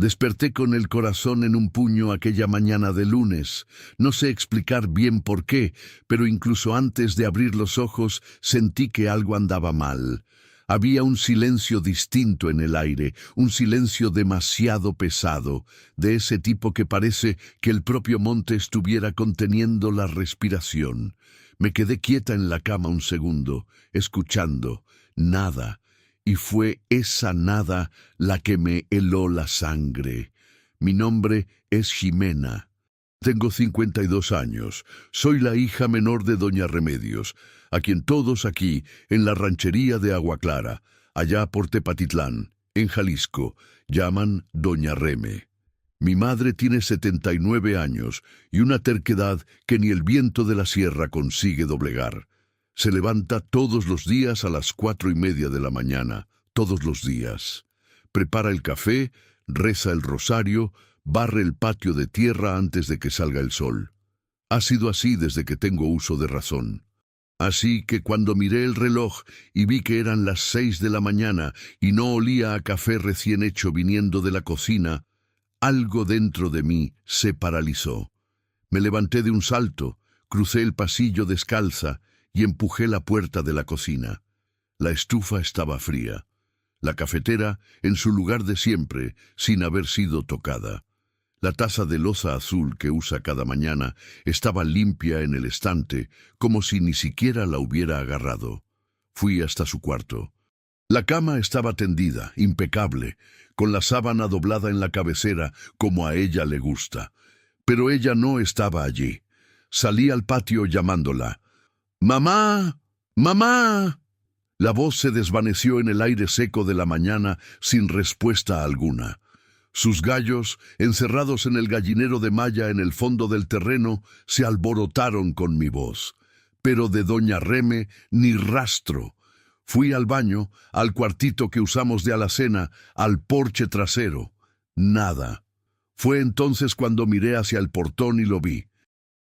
Desperté con el corazón en un puño aquella mañana de lunes. No sé explicar bien por qué, pero incluso antes de abrir los ojos sentí que algo andaba mal. Había un silencio distinto en el aire, un silencio demasiado pesado, de ese tipo que parece que el propio monte estuviera conteniendo la respiración. Me quedé quieta en la cama un segundo, escuchando. Nada. Y fue esa nada la que me heló la sangre. Mi nombre es Ximena. Tengo 52 años. Soy la hija menor de Doña Remedios, a quien todos aquí, en la ranchería de Agua Clara, allá por Tepatitlán, en Jalisco, llaman Doña Reme. Mi madre tiene 79 años y una terquedad que ni el viento de la sierra consigue doblegar. Se levanta todos los días a las 4:30 de la mañana, todos los días. Prepara el café, reza el rosario, barre el patio de tierra antes de que salga el sol. Ha sido así desde que tengo uso de razón. Así que cuando miré el reloj y vi que eran las 6 de la mañana y no olía a café recién hecho viniendo de la cocina, algo dentro de mí se paralizó. Me levanté de un salto, crucé el pasillo descalza y empujé la puerta de la cocina. La estufa estaba fría. La cafetera en su lugar de siempre, sin haber sido tocada. La taza de loza azul que usa cada mañana estaba limpia en el estante, como si ni siquiera la hubiera agarrado. Fui hasta su cuarto. La cama estaba tendida, impecable, con la sábana doblada en la cabecera, como a ella le gusta. Pero ella no estaba allí. Salí al patio llamándola. ¡Mamá! ¡Mamá! La voz se desvaneció en el aire seco de la mañana sin respuesta alguna. Sus gallos, encerrados en el gallinero de malla en el fondo del terreno, se alborotaron con mi voz. Pero de Doña Reme ni rastro. Fui al baño, al cuartito que usamos de alacena, al porche trasero. Nada. Fue entonces cuando miré hacia el portón y lo vi.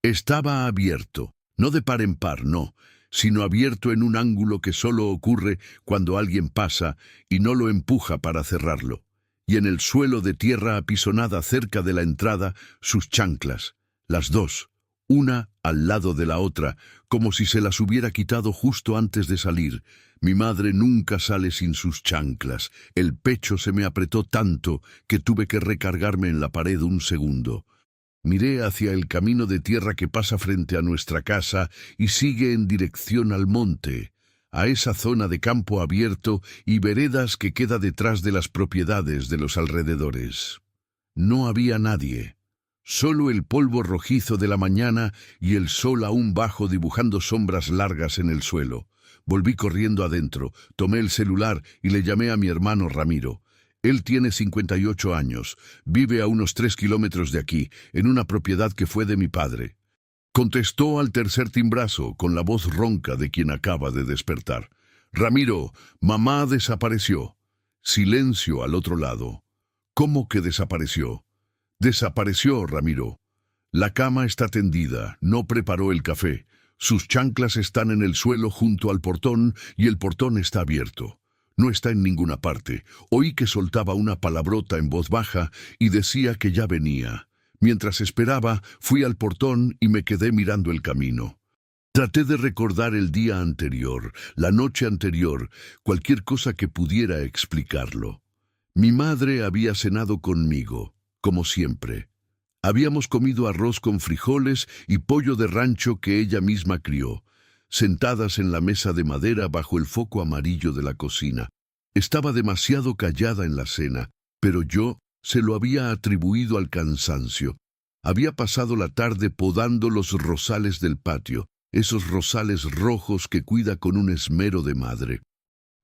Estaba abierto. No de par en par, no, sino abierto en un ángulo que solo ocurre cuando alguien pasa y no lo empuja para cerrarlo. Y en el suelo de tierra apisonada cerca de la entrada, sus chanclas, las dos, una al lado de la otra, como si se las hubiera quitado justo antes de salir. Mi madre nunca sale sin sus chanclas. El pecho se me apretó tanto que tuve que recargarme en la pared un segundo. Miré hacia el camino de tierra que pasa frente a nuestra casa y sigue en dirección al monte, a esa zona de campo abierto y veredas que queda detrás de las propiedades de los alrededores. No había nadie, solo el polvo rojizo de la mañana y el sol aún bajo dibujando sombras largas en el suelo. Volví corriendo adentro, tomé el celular y le llamé a mi hermano Ramiro. Él tiene 58 años, vive a unos 3 kilómetros de aquí, en una propiedad que fue de mi padre. Contestó al tercer timbrazo, con la voz ronca de quien acaba de despertar. Ramiro, mamá desapareció. Silencio al otro lado. ¿Cómo que desapareció? Desapareció, Ramiro. La cama está tendida, no preparó el café. Sus chanclas están en el suelo junto al portón y el portón está abierto. No está en ninguna parte. Oí que soltaba una palabrota en voz baja y decía que ya venía. Mientras esperaba, fui al portón y me quedé mirando el camino. Traté de recordar el día anterior, la noche anterior, cualquier cosa que pudiera explicarlo. Mi madre había cenado conmigo, como siempre. Habíamos comido arroz con frijoles y pollo de rancho que ella misma crió, sentadas en la mesa de madera bajo el foco amarillo de la cocina. Estaba demasiado callada en la cena, pero yo se lo había atribuido al cansancio. Había pasado la tarde podando los rosales del patio, esos rosales rojos que cuida con un esmero de madre.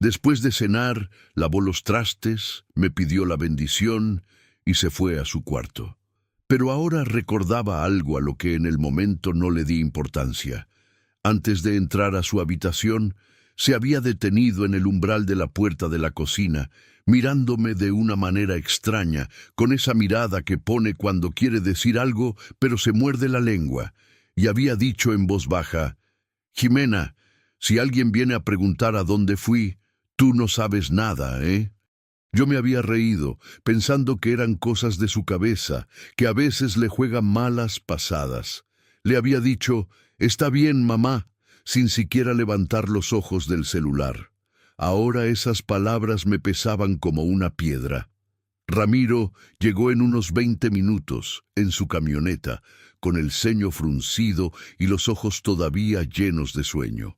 Después de cenar, lavó los trastes, me pidió la bendición y se fue a su cuarto. Pero ahora recordaba algo a lo que en el momento no le di importancia. Antes de entrar a su habitación, se había detenido en el umbral de la puerta de la cocina, mirándome de una manera extraña, con esa mirada que pone cuando quiere decir algo, pero se muerde la lengua, y había dicho en voz baja, «Ximena, si alguien viene a preguntar a dónde fui, tú no sabes nada, ¿eh?» Yo me había reído, pensando que eran cosas de su cabeza, que a veces le juega malas pasadas. Le había dicho, «Está bien, mamá», sin siquiera levantar los ojos del celular. Ahora esas palabras me pesaban como una piedra. Ramiro llegó en unos 20 minutos, en su camioneta, con el ceño fruncido y los ojos todavía llenos de sueño.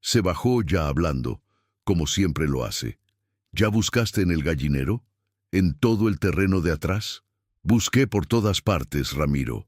Se bajó ya hablando, como siempre lo hace. ¿Ya buscaste en el gallinero? ¿En todo el terreno de atrás? Busqué por todas partes, Ramiro.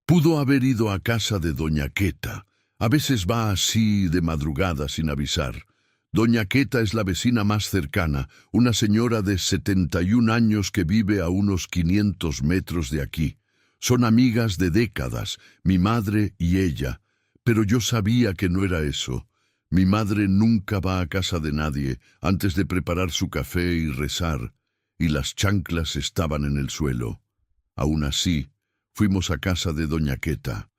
Pudo haber ido a casa de doña Queta. A veces va así de madrugada sin avisar. Doña Queta es la vecina más cercana, una señora de 71 años que vive a unos 500 metros de aquí. Son amigas de décadas, mi madre y ella, pero yo sabía que no era eso. Mi madre nunca va a casa de nadie antes de preparar su café y rezar, y las chanclas estaban en el suelo. Aún así, fuimos a casa de doña Queta.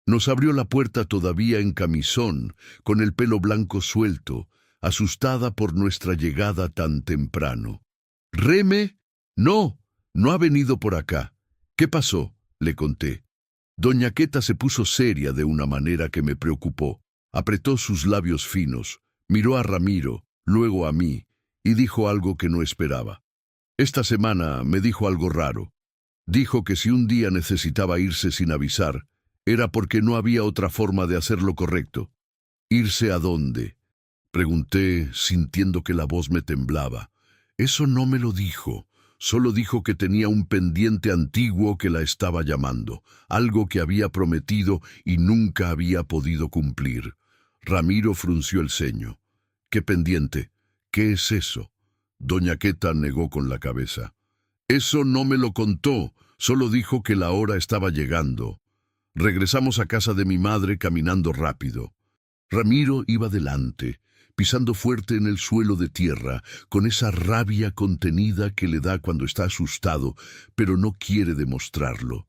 Nos abrió la puerta todavía en camisón, con el pelo blanco suelto, asustada por nuestra llegada tan temprano. «¿Reme? No, no ha venido por acá. ¿Qué pasó?», le conté. Doña Queta se puso seria de una manera que me preocupó. Apretó sus labios finos, miró a Ramiro, luego a mí, y dijo algo que no esperaba. Esta semana me dijo algo raro. Dijo que si un día necesitaba irse sin avisar, era porque no había otra forma de hacer lo correcto. «¿Irse a dónde?», pregunté, sintiendo que la voz me temblaba. Eso no me lo dijo. Solo dijo que tenía un pendiente antiguo que la estaba llamando, algo que había prometido y nunca había podido cumplir. Ramiro frunció el ceño. «¿Qué pendiente? ¿Qué es eso?». Doña Queta negó con la cabeza. «Eso no me lo contó, solo dijo que la hora estaba llegando». Regresamos a casa de mi madre caminando rápido. Ramiro iba delante, pisando fuerte en el suelo de tierra, con esa rabia contenida que le da cuando está asustado, pero no quiere demostrarlo.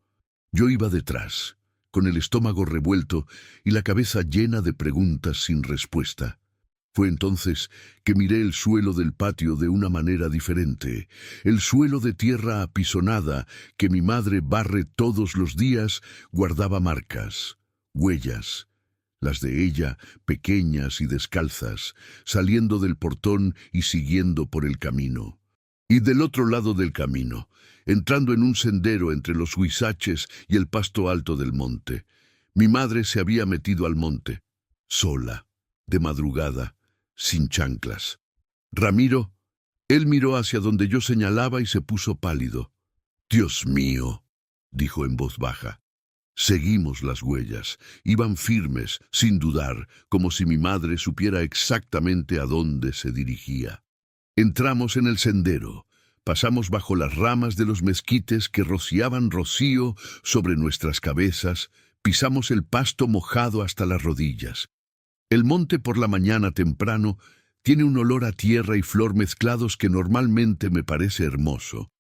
Yo iba detrás, con el estómago revuelto y la cabeza llena de preguntas sin respuesta. Fue entonces que miré el suelo del patio de una manera diferente. El suelo de tierra apisonada que mi madre barre todos los días guardaba marcas, huellas, las de ella, pequeñas y descalzas, saliendo del portón y siguiendo por el camino. Y del otro lado del camino, entrando en un sendero entre los huizaches y el pasto alto del monte. Mi madre se había metido al monte, sola, de madrugada, sin chanclas. «Ramiro», él miró hacia donde yo señalaba y se puso pálido. «Dios mío», dijo en voz baja. Seguimos las huellas. Iban firmes, sin dudar, como si mi madre supiera exactamente a dónde se dirigía. Entramos en el sendero. Pasamos bajo las ramas de los mezquites que rociaban rocío sobre nuestras cabezas. Pisamos el pasto mojado hasta las rodillas. El monte por la mañana temprano tiene un olor a tierra y flor mezclados que normalmente me parece hermoso.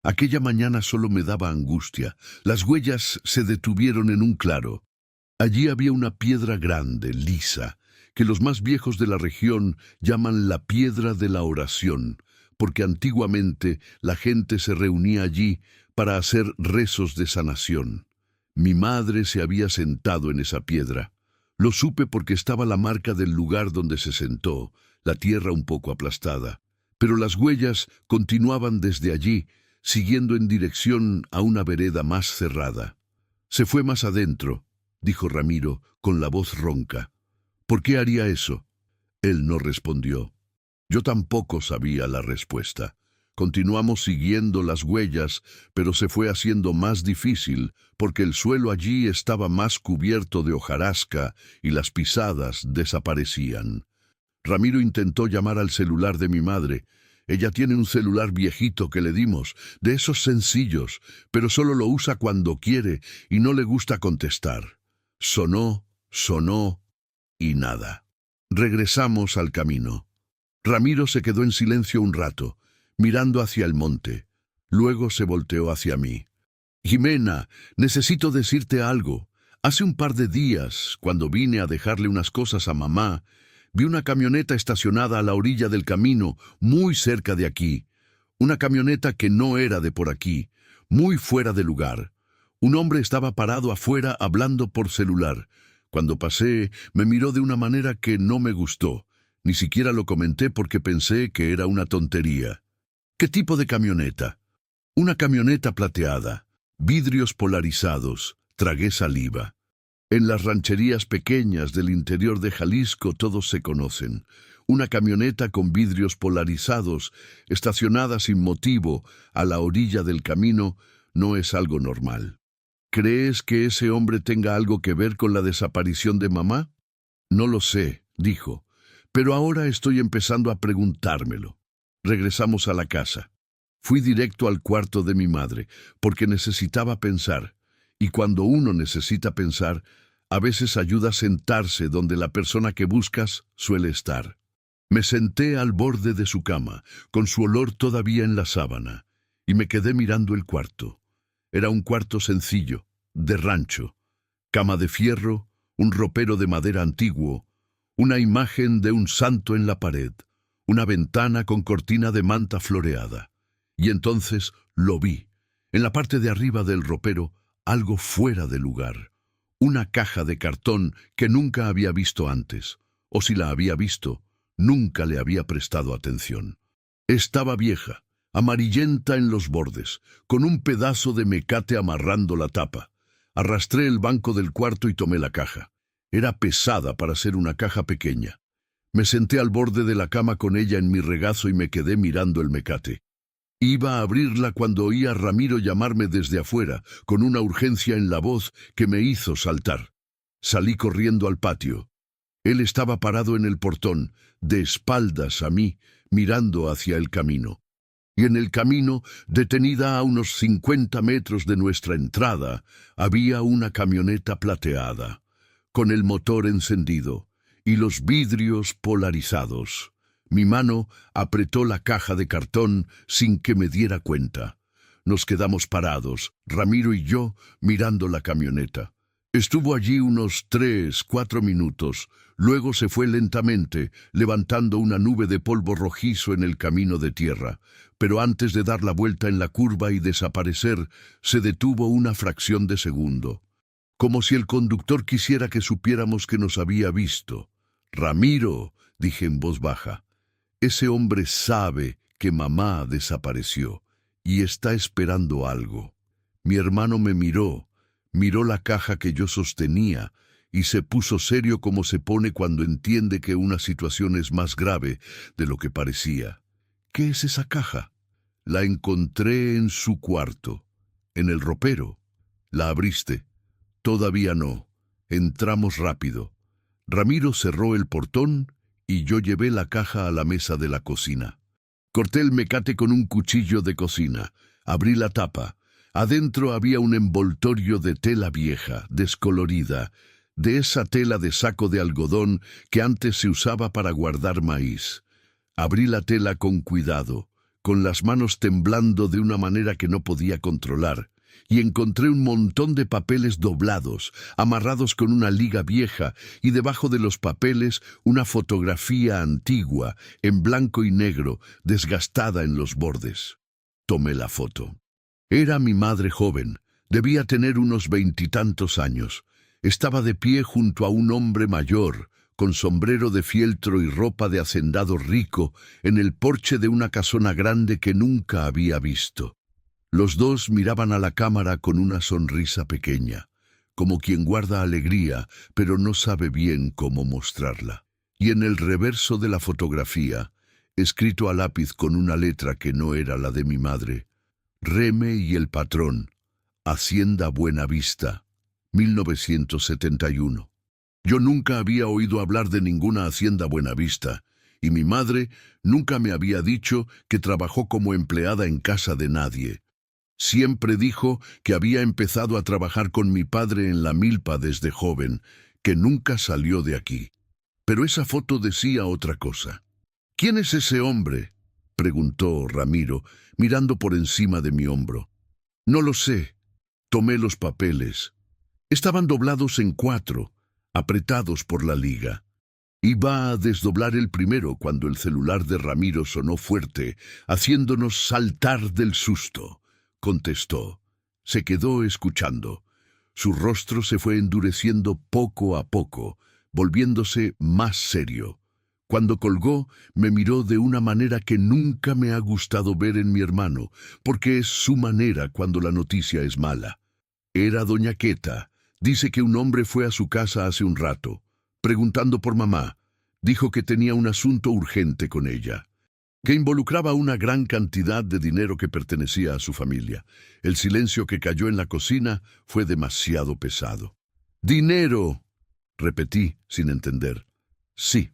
Aquella mañana solo me daba angustia. Las huellas se detuvieron en un claro. Allí había una piedra grande, lisa, que los más viejos de la región llaman la piedra de la oración, porque antiguamente la gente se reunía allí para hacer rezos de sanación. Mi madre se había sentado en esa piedra. Lo supe porque estaba la marca del lugar donde se sentó, la tierra un poco aplastada. Pero las huellas continuaban desde allí, siguiendo en dirección a una vereda más cerrada. «Se fue más adentro», dijo Ramiro, con la voz ronca. «¿Por qué haría eso?». Él no respondió. Yo tampoco sabía la respuesta. Continuamos siguiendo las huellas, pero se fue haciendo más difícil porque el suelo allí estaba más cubierto de hojarasca y las pisadas desaparecían. Ramiro intentó llamar al celular de mi madre. Ella tiene un celular viejito que le dimos, de esos sencillos, pero solo lo usa cuando quiere y no le gusta contestar. Sonó, sonó y nada. Regresamos al camino. Ramiro se quedó en silencio un rato, mirando hacia el monte. Luego se volteó hacia mí. «Jimena, necesito decirte algo. Hace un par de días, cuando vine a dejarle unas cosas a mamá, vi una camioneta estacionada a la orilla del camino, muy cerca de aquí. Una camioneta que no era de por aquí, muy fuera de lugar. Un hombre estaba parado afuera hablando por celular. Cuando pasé, me miró de una manera que no me gustó. Ni siquiera lo comenté porque pensé que era una tontería. ¿Qué tipo de camioneta? Una camioneta plateada, vidrios polarizados. Tragué saliva. En las rancherías pequeñas del interior de Jalisco todos se conocen. Una camioneta con vidrios polarizados, estacionada sin motivo a la orilla del camino, no es algo normal. ¿Crees que ese hombre tenga algo que ver con la desaparición de mamá? No lo sé, dijo, pero ahora estoy empezando a preguntármelo. Regresamos a la casa. Fui directo al cuarto de mi madre, porque necesitaba pensar, y cuando uno necesita pensar, a veces ayuda a sentarse donde la persona que buscas suele estar. Me senté al borde de su cama, con su olor todavía en la sábana, y me quedé mirando el cuarto. Era un cuarto sencillo, de rancho. Cama de fierro, un ropero de madera antiguo, una imagen de un santo en la pared, una ventana con cortina de manta floreada. Y entonces lo vi. En la parte de arriba del ropero, algo fuera de lugar. Una caja de cartón que nunca había visto antes, o si la había visto, nunca le había prestado atención. Estaba vieja, amarillenta en los bordes, con un pedazo de mecate amarrando la tapa. Arrastré el banco del cuarto y tomé la caja. Era pesada para ser una caja pequeña. Me senté al borde de la cama con ella en mi regazo y me quedé mirando el mecate. Iba a abrirla cuando oí a Ramiro llamarme desde afuera, con una urgencia en la voz que me hizo saltar. Salí corriendo al patio. Él estaba parado en el portón, de espaldas a mí, mirando hacia el camino. Y en el camino, detenida a unos 50 metros de nuestra entrada, había una camioneta plateada, con el motor encendido y los vidrios polarizados. Mi mano apretó la caja de cartón sin que me diera cuenta. Nos quedamos parados, Ramiro y yo, mirando la camioneta. Estuvo allí unos 3-4 minutos, luego se fue lentamente, levantando una nube de polvo rojizo en el camino de tierra, pero antes de dar la vuelta en la curva y desaparecer, se detuvo una fracción de segundo, como si el conductor quisiera que supiéramos que nos había visto. «Ramiro», dije en voz baja, «ese hombre sabe que mamá desapareció y está esperando algo». Mi hermano me miró la caja que yo sostenía y se puso serio como se pone cuando entiende que una situación es más grave de lo que parecía. «¿Qué es esa caja?» «La encontré en su cuarto, en el ropero». «¿La abriste?» «Todavía no. Entramos rápido». Ramiro cerró el portón y yo llevé la caja a la mesa de la cocina. Corté el mecate con un cuchillo de cocina. Abrí la tapa. Adentro había un envoltorio de tela vieja, descolorida, de esa tela de saco de algodón que antes se usaba para guardar maíz. Abrí la tela con cuidado, con las manos temblando de una manera que no podía controlar, y encontré un montón de papeles doblados, amarrados con una liga vieja, y debajo de los papeles una fotografía antigua, en blanco y negro, desgastada en los bordes. Tomé la foto. Era mi madre joven, debía tener unos 20 y tantos años. Estaba de pie junto a un hombre mayor, con sombrero de fieltro y ropa de hacendado rico, en el porche de una casona grande que nunca había visto. Los dos miraban a la cámara con una sonrisa pequeña, como quien guarda alegría, pero no sabe bien cómo mostrarla. Y en el reverso de la fotografía, escrito a lápiz con una letra que no era la de mi madre, «Reme y el patrón, Hacienda Buenavista, 1971». Yo nunca había oído hablar de ninguna Hacienda Buenavista, y mi madre nunca me había dicho que trabajó como empleada en casa de nadie. Siempre dijo que había empezado a trabajar con mi padre en la milpa desde joven, que nunca salió de aquí. Pero esa foto decía otra cosa. «¿Quién es ese hombre?», preguntó Ramiro, mirando por encima de mi hombro. «No lo sé». Tomé los papeles. Estaban doblados en 4, apretados por la liga. Iba a desdoblar el primero cuando el celular de Ramiro sonó fuerte, haciéndonos saltar del susto. Contestó. Se quedó escuchando. Su rostro se fue endureciendo poco a poco, volviéndose más serio. Cuando colgó, me miró de una manera que nunca me ha gustado ver en mi hermano, porque es su manera cuando la noticia es mala. Era doña Queta. Dice que un hombre fue a su casa hace un rato, preguntando por mamá. Dijo que tenía un asunto urgente con ella, que involucraba una gran cantidad de dinero que pertenecía a su familia. El silencio que cayó en la cocina fue demasiado pesado. «¡Dinero!», repetí, sin entender. «Sí».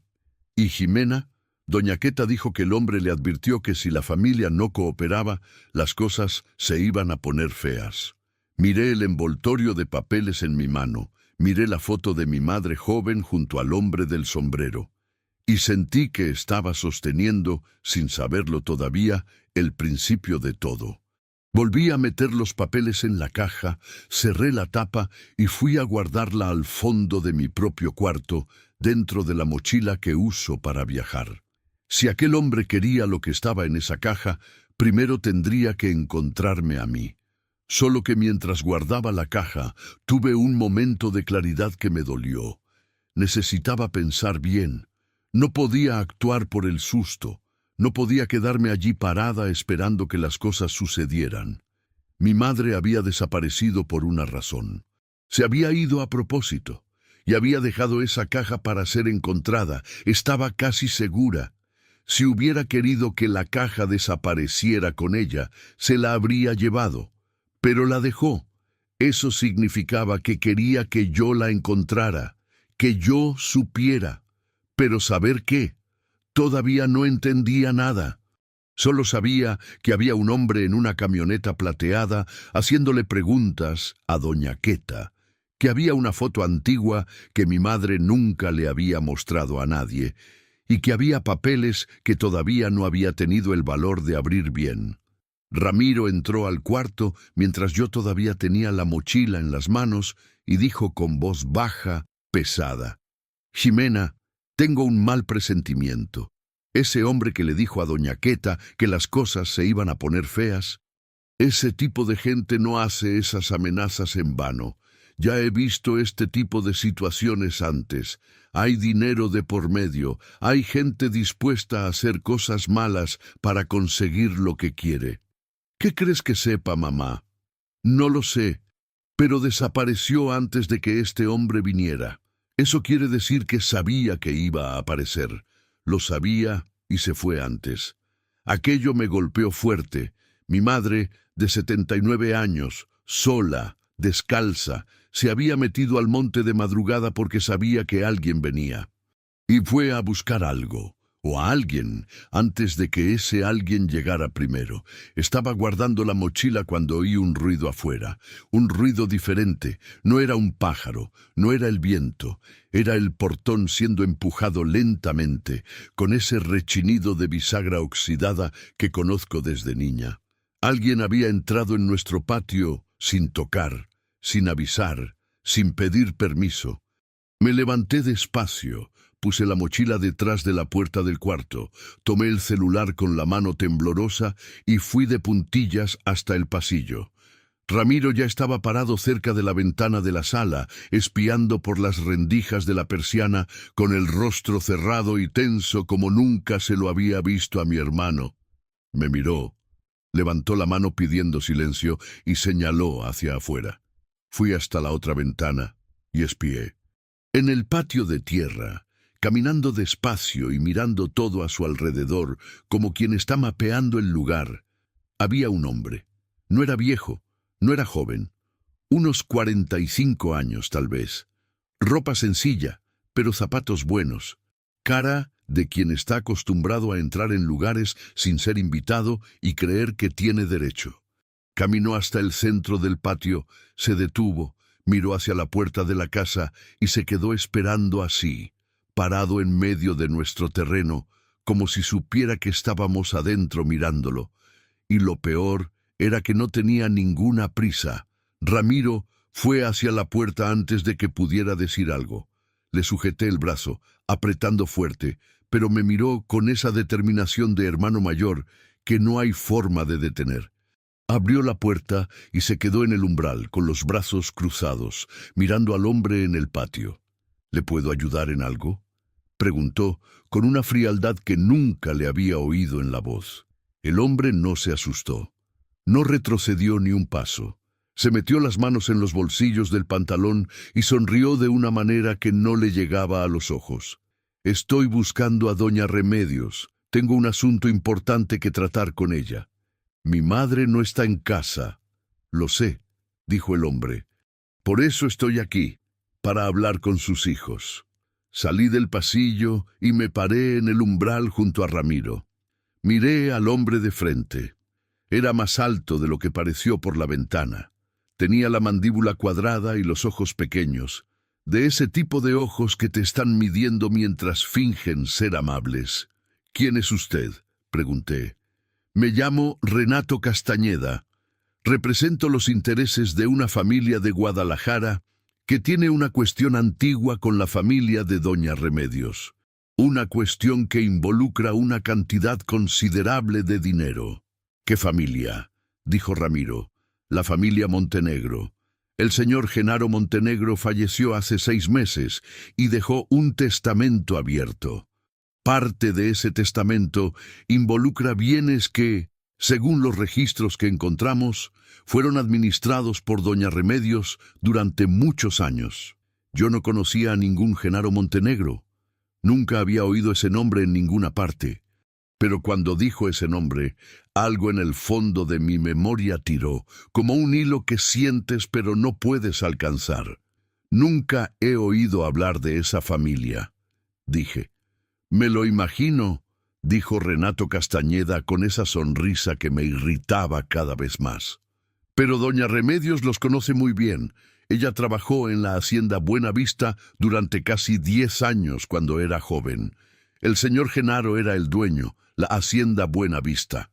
¿Y Jimena?». Doña Queta dijo que el hombre le advirtió que si la familia no cooperaba, las cosas se iban a poner feas. Miré el envoltorio de papeles en mi mano, miré la foto de mi madre joven junto al hombre del sombrero, y sentí que estaba sosteniendo, sin saberlo todavía, el principio de todo. Volví a meter los papeles en la caja, cerré la tapa y fui a guardarla al fondo de mi propio cuarto, dentro de la mochila que uso para viajar. Si aquel hombre quería lo que estaba en esa caja, primero tendría que encontrarme a mí. Solo que mientras guardaba la caja, tuve un momento de claridad que me dolió. Necesitaba pensar bien. No podía actuar por el susto. No podía quedarme allí parada esperando que las cosas sucedieran. Mi madre había desaparecido por una razón. Se había ido a propósito y había dejado esa caja para ser encontrada. Estaba casi segura. Si hubiera querido que la caja desapareciera con ella, se la habría llevado. Pero la dejó. Eso significaba que quería que yo la encontrara, que yo supiera. Pero ¿saber qué? Todavía no entendía nada. Solo sabía que había un hombre en una camioneta plateada haciéndole preguntas a doña Queta, que había una foto antigua que mi madre nunca le había mostrado a nadie, y que había papeles que todavía no había tenido el valor de abrir bien. Ramiro entró al cuarto mientras yo todavía tenía la mochila en las manos y dijo con voz baja, pesada: «Jimena, tengo un mal presentimiento. Ese hombre que le dijo a doña Queta que las cosas se iban a poner feas, ese tipo de gente no hace esas amenazas en vano. Ya he visto este tipo de situaciones antes. Hay dinero de por medio, hay gente dispuesta a hacer cosas malas para conseguir lo que quiere. ¿Qué crees que sepa, mamá? No lo sé, pero desapareció antes de que este hombre viniera. Eso quiere decir que sabía que iba a aparecer. Lo sabía y se fue antes. Aquello me golpeó fuerte. Mi madre, de 79 años, sola, descalza, se había metido al monte de madrugada porque sabía que alguien venía. Y fue a buscar algo, o a alguien, antes de que ese alguien llegara primero. Estaba guardando la mochila cuando oí un ruido afuera, un ruido diferente. No era un pájaro, no era el viento, era el portón siendo empujado lentamente, con ese rechinido de bisagra oxidada que conozco desde niña. Alguien había entrado en nuestro patio sin tocar, sin avisar, sin pedir permiso. Me levanté despacio. Puse la mochila detrás de la puerta del cuarto, tomé el celular con la mano temblorosa y fui de puntillas hasta el pasillo. Ramiro ya estaba parado cerca de la ventana de la sala, espiando por las rendijas de la persiana, con el rostro cerrado y tenso como nunca se lo había visto a mi hermano. Me miró, levantó la mano pidiendo silencio y señaló hacia afuera. Fui hasta la otra ventana y espié. En el patio de tierra, caminando despacio y mirando todo a su alrededor, como quien está mapeando el lugar, había un hombre. No era viejo, no era joven, unos 45 años tal vez. Ropa sencilla, pero zapatos buenos. Cara de quien está acostumbrado a entrar en lugares sin ser invitado y creer que tiene derecho. Caminó hasta el centro del patio, se detuvo, miró hacia la puerta de la casa y se quedó esperando así, parado en medio de nuestro terreno, como si supiera que estábamos adentro mirándolo. Y lo peor era que no tenía ninguna prisa. Ramiro fue hacia la puerta antes de que pudiera decir algo. Le sujeté el brazo, apretando fuerte, pero me miró con esa determinación de hermano mayor que no hay forma de detener. Abrió la puerta y se quedó en el umbral, con los brazos cruzados, mirando al hombre en el patio. ¿Le puedo ayudar en algo?, preguntó, con una frialdad que nunca le había oído en la voz. El hombre no se asustó. No retrocedió ni un paso. Se metió las manos en los bolsillos del pantalón y sonrió de una manera que no le llegaba a los ojos. «Estoy buscando a doña Remedios. Tengo un asunto importante que tratar con ella. Mi madre no está en casa». «Lo sé», dijo el hombre. «Por eso estoy aquí, para hablar con sus hijos». Salí del pasillo y me paré en el umbral junto a Ramiro. Miré al hombre de frente. Era más alto de lo que pareció por la ventana. Tenía la mandíbula cuadrada y los ojos pequeños, de ese tipo de ojos que te están midiendo mientras fingen ser amables. «¿Quién es usted?», pregunté. «Me llamo Renato Castañeda. Represento los intereses de una familia de Guadalajara que tiene una cuestión antigua con la familia de doña Remedios. Una cuestión que involucra una cantidad considerable de dinero». «¿Qué familia?», dijo Ramiro. «La familia Montenegro. El señor Genaro Montenegro falleció hace 6 meses y dejó un testamento abierto. Parte de ese testamento involucra bienes que, según los registros que encontramos, fueron administrados por doña Remedios durante muchos años. Yo no conocía a ningún Genaro Montenegro. Nunca había oído ese nombre en ninguna parte. Pero cuando dijo ese nombre, algo en el fondo de mi memoria tiró, como un hilo que sientes pero no puedes alcanzar. «Nunca he oído hablar de esa familia», dije. «Me lo imagino», dijo Renato Castañeda con esa sonrisa que me irritaba cada vez más. «Pero doña Remedios los conoce muy bien. Ella trabajó en la hacienda Buena Vista durante casi 10 años cuando era joven. El señor Genaro era el dueño, la hacienda Buena Vista».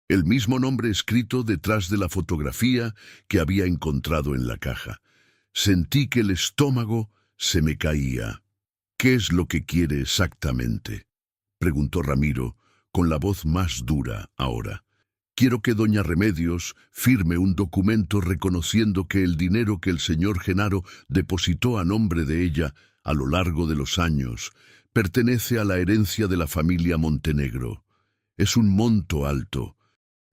El mismo nombre escrito detrás de la fotografía que había encontrado en la caja. Sentí que el estómago se me caía. «¿Qué es lo que quiere exactamente?», preguntó Ramiro, con la voz más dura ahora. «Quiero que doña Remedios firme un documento reconociendo que el dinero que el señor Genaro depositó a nombre de ella a lo largo de los años pertenece a la herencia de la familia Montenegro. Es un monto alto.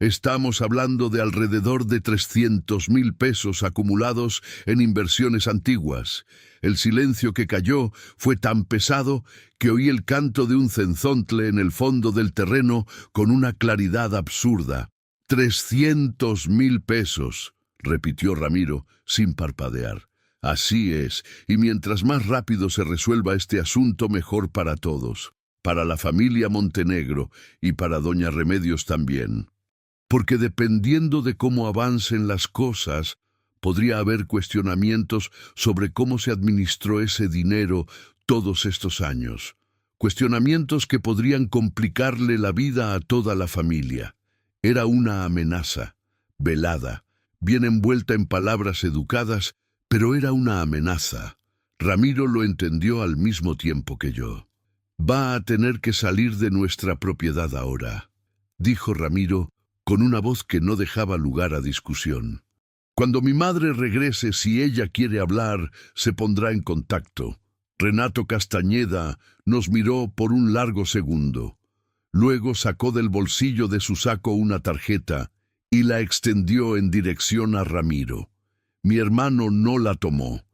Estamos hablando de alrededor de 300,000 pesos acumulados en inversiones antiguas. El silencio que cayó fue tan pesado que oí el canto de un cenzontle en el fondo del terreno con una claridad absurda. 300,000 pesos, repitió Ramiro sin parpadear. Así es, y mientras más rápido se resuelva este asunto, mejor para todos, para la familia Montenegro y para doña Remedios también. Porque dependiendo de cómo avancen las cosas, podría haber cuestionamientos sobre cómo se administró ese dinero todos estos años. Cuestionamientos que podrían complicarle la vida a toda la familia. Era una amenaza, velada, bien envuelta en palabras educadas, pero era una amenaza. Ramiro lo entendió al mismo tiempo que yo. «Va a tener que salir de nuestra propiedad ahora», dijo Ramiro, con una voz que no dejaba lugar a discusión. «Cuando mi madre regrese, si ella quiere hablar, se pondrá en contacto». Renato Castañeda nos miró por un largo segundo. Luego sacó del bolsillo de su saco una tarjeta y la extendió en dirección a Ramiro. Mi hermano no la tomó.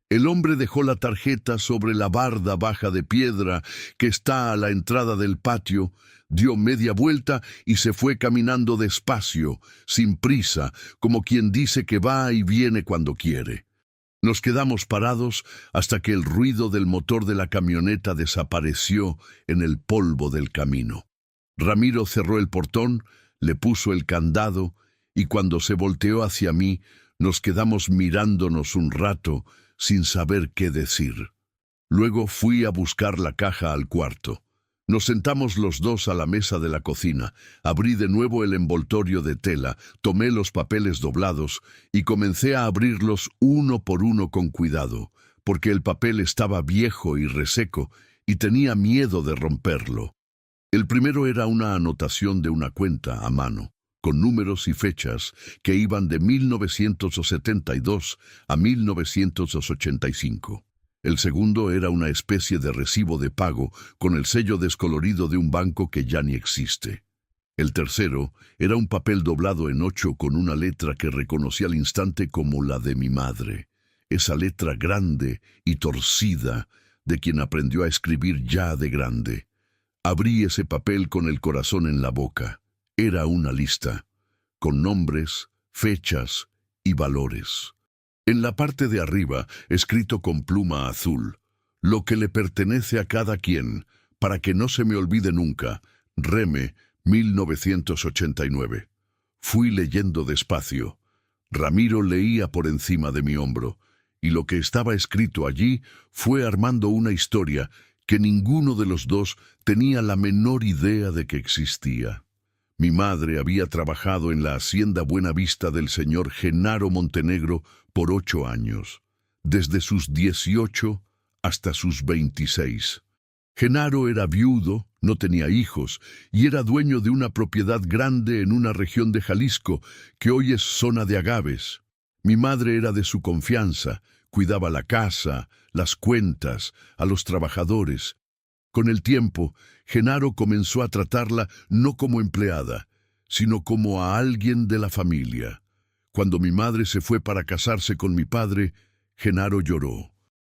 El hombre dejó la tarjeta sobre la barda baja de piedra que está a la entrada del patio, dio media vuelta y se fue caminando despacio, sin prisa, como quien dice que va y viene cuando quiere. Nos quedamos parados hasta que el ruido del motor de la camioneta desapareció en el polvo del camino. Ramiro cerró el portón, le puso el candado y cuando se volteó hacia mí, nos quedamos mirándonos un rato sin saber qué decir. Luego fui a buscar la caja al cuarto. Nos sentamos los dos a la mesa de la cocina, abrí de nuevo el envoltorio de tela, tomé los papeles doblados y comencé a abrirlos uno por uno con cuidado, porque el papel estaba viejo y reseco y tenía miedo de romperlo. El primero era una anotación de una cuenta a mano, con números y fechas que iban de 1972 a 1985. El segundo era una especie de recibo de pago con el sello descolorido de un banco que ya ni existe. El tercero era un papel doblado en 8 con una letra que reconocí al instante como la de mi madre, esa letra grande y torcida de quien aprendió a escribir ya de grande. Abrí ese papel con el corazón en la boca. Era una lista, con nombres, fechas y valores. En la parte de arriba, escrito con pluma azul, lo que le pertenece a cada quien, para que no se me olvide nunca, Reme, 1989. Fui leyendo despacio. Ramiro leía por encima de mi hombro, y lo que estaba escrito allí fue armando una historia que ninguno de los dos tenía la menor idea de que existía. Mi madre había trabajado en la hacienda Buenavista del señor Genaro Montenegro por 8 años, desde sus 18 hasta sus 26. Genaro era viudo, no tenía hijos, y era dueño de una propiedad grande en una región de Jalisco, que hoy es zona de agaves. Mi madre era de su confianza, cuidaba la casa, las cuentas, a los trabajadores. Con el tiempo, Genaro comenzó a tratarla no como empleada, sino como a alguien de la familia. Cuando mi madre se fue para casarse con mi padre, Genaro lloró.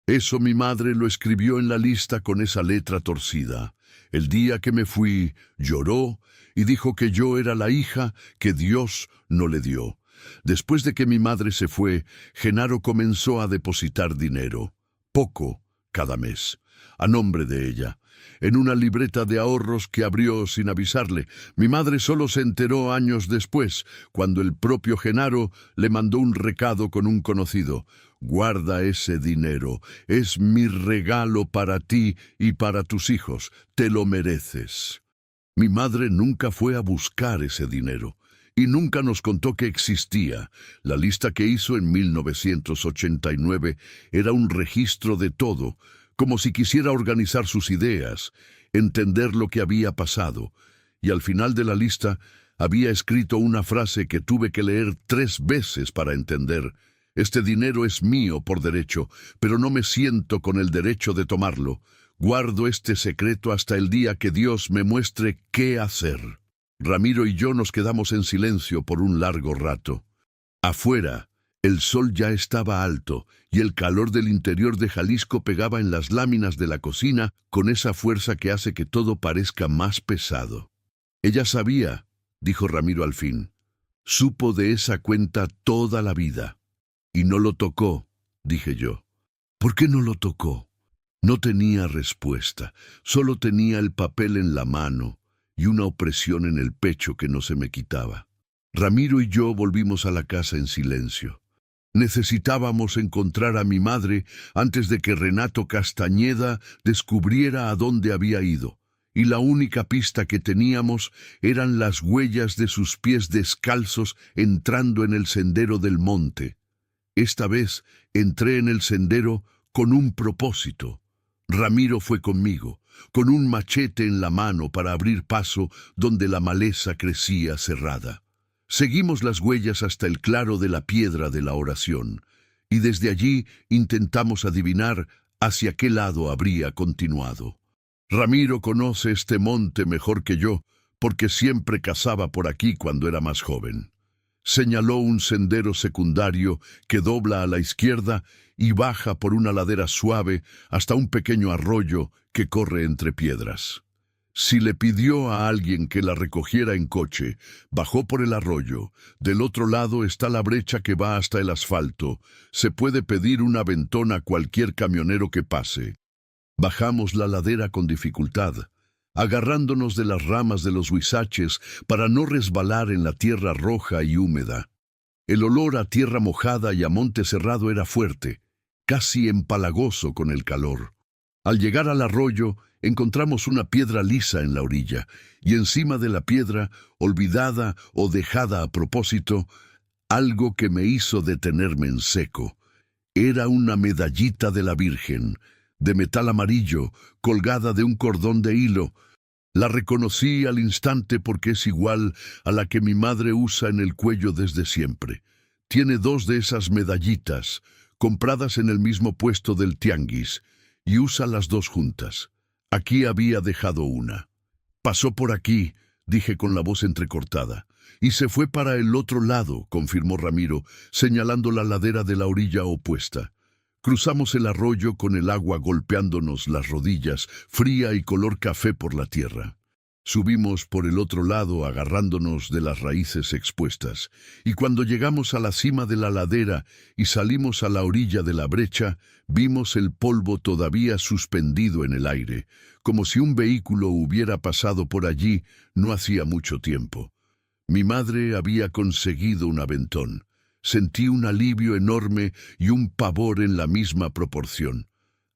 Eso mi madre lo escribió en la lista con esa letra torcida. El día que me fui, lloró y dijo que yo era la hija que Dios no le dio. Después de que mi madre se fue, Genaro comenzó a depositar dinero, poco cada mes, a nombre de ella, en una libreta de ahorros que abrió sin avisarle. Mi madre solo se enteró años después, cuando el propio Genaro le mandó un recado con un conocido. «Guarda ese dinero, es mi regalo para ti y para tus hijos, te lo mereces». Mi madre nunca fue a buscar ese dinero y nunca nos contó que existía. La lista que hizo en 1989 era un registro de todo, como si quisiera organizar sus ideas, entender lo que había pasado, y al final de la lista había escrito una frase que tuve que leer 3 veces para entender. Este dinero es mío por derecho, pero no me siento con el derecho de tomarlo. Guardo este secreto hasta el día que Dios me muestre qué hacer. Ramiro y yo nos quedamos en silencio por un largo rato. Afuera, el sol ya estaba alto y el calor del interior de Jalisco pegaba en las láminas de la cocina con esa fuerza que hace que todo parezca más pesado. Ella sabía, dijo Ramiro al fin. Supo de esa cuenta toda la vida. Y no lo tocó, dije yo. ¿Por qué no lo tocó? No tenía respuesta, solo tenía el papel en la mano y una opresión en el pecho que no se me quitaba. Ramiro y yo volvimos a la casa en silencio. Necesitábamos encontrar a mi madre antes de que Renato Castañeda descubriera a dónde había ido, y la única pista que teníamos eran las huellas de sus pies descalzos entrando en el sendero del monte. Esta vez entré en el sendero con un propósito. Ramiro fue conmigo, con un machete en la mano para abrir paso donde la maleza crecía cerrada. Seguimos las huellas hasta el claro de la piedra de la oración, y desde allí intentamos adivinar hacia qué lado habría continuado. Ramiro conoce este monte mejor que yo, porque siempre cazaba por aquí cuando era más joven. Señaló un sendero secundario que dobla a la izquierda y baja por una ladera suave hasta un pequeño arroyo que corre entre piedras. Si le pidió a alguien que la recogiera en coche, bajó por el arroyo. Del otro lado está la brecha que va hasta el asfalto. Se puede pedir un aventón a cualquier camionero que pase. Bajamos la ladera con dificultad, agarrándonos de las ramas de los huizaches para no resbalar en la tierra roja y húmeda. El olor a tierra mojada y a monte cerrado era fuerte, casi empalagoso con el calor. Al llegar al arroyo, encontramos una piedra lisa en la orilla, y encima de la piedra, olvidada o dejada a propósito, algo que me hizo detenerme en seco. Era una medallita de la Virgen, de metal amarillo, colgada de un cordón de hilo. La reconocí al instante porque es igual a la que mi madre usa en el cuello desde siempre. Tiene dos de esas medallitas, compradas en el mismo puesto del tianguis, y usa las dos juntas. Aquí había dejado una. Pasó por aquí, dije con la voz entrecortada, y se fue para el otro lado, confirmó Ramiro, señalando la ladera de la orilla opuesta. Cruzamos el arroyo con el agua golpeándonos las rodillas, fría y color café por la tierra. Subimos por el otro lado agarrándonos de las raíces expuestas, y cuando llegamos a la cima de la ladera y salimos a la orilla de la brecha, vimos el polvo todavía suspendido en el aire, como si un vehículo hubiera pasado por allí no hacía mucho tiempo. Mi madre había conseguido un aventón. Sentí un alivio enorme y un pavor en la misma proporción.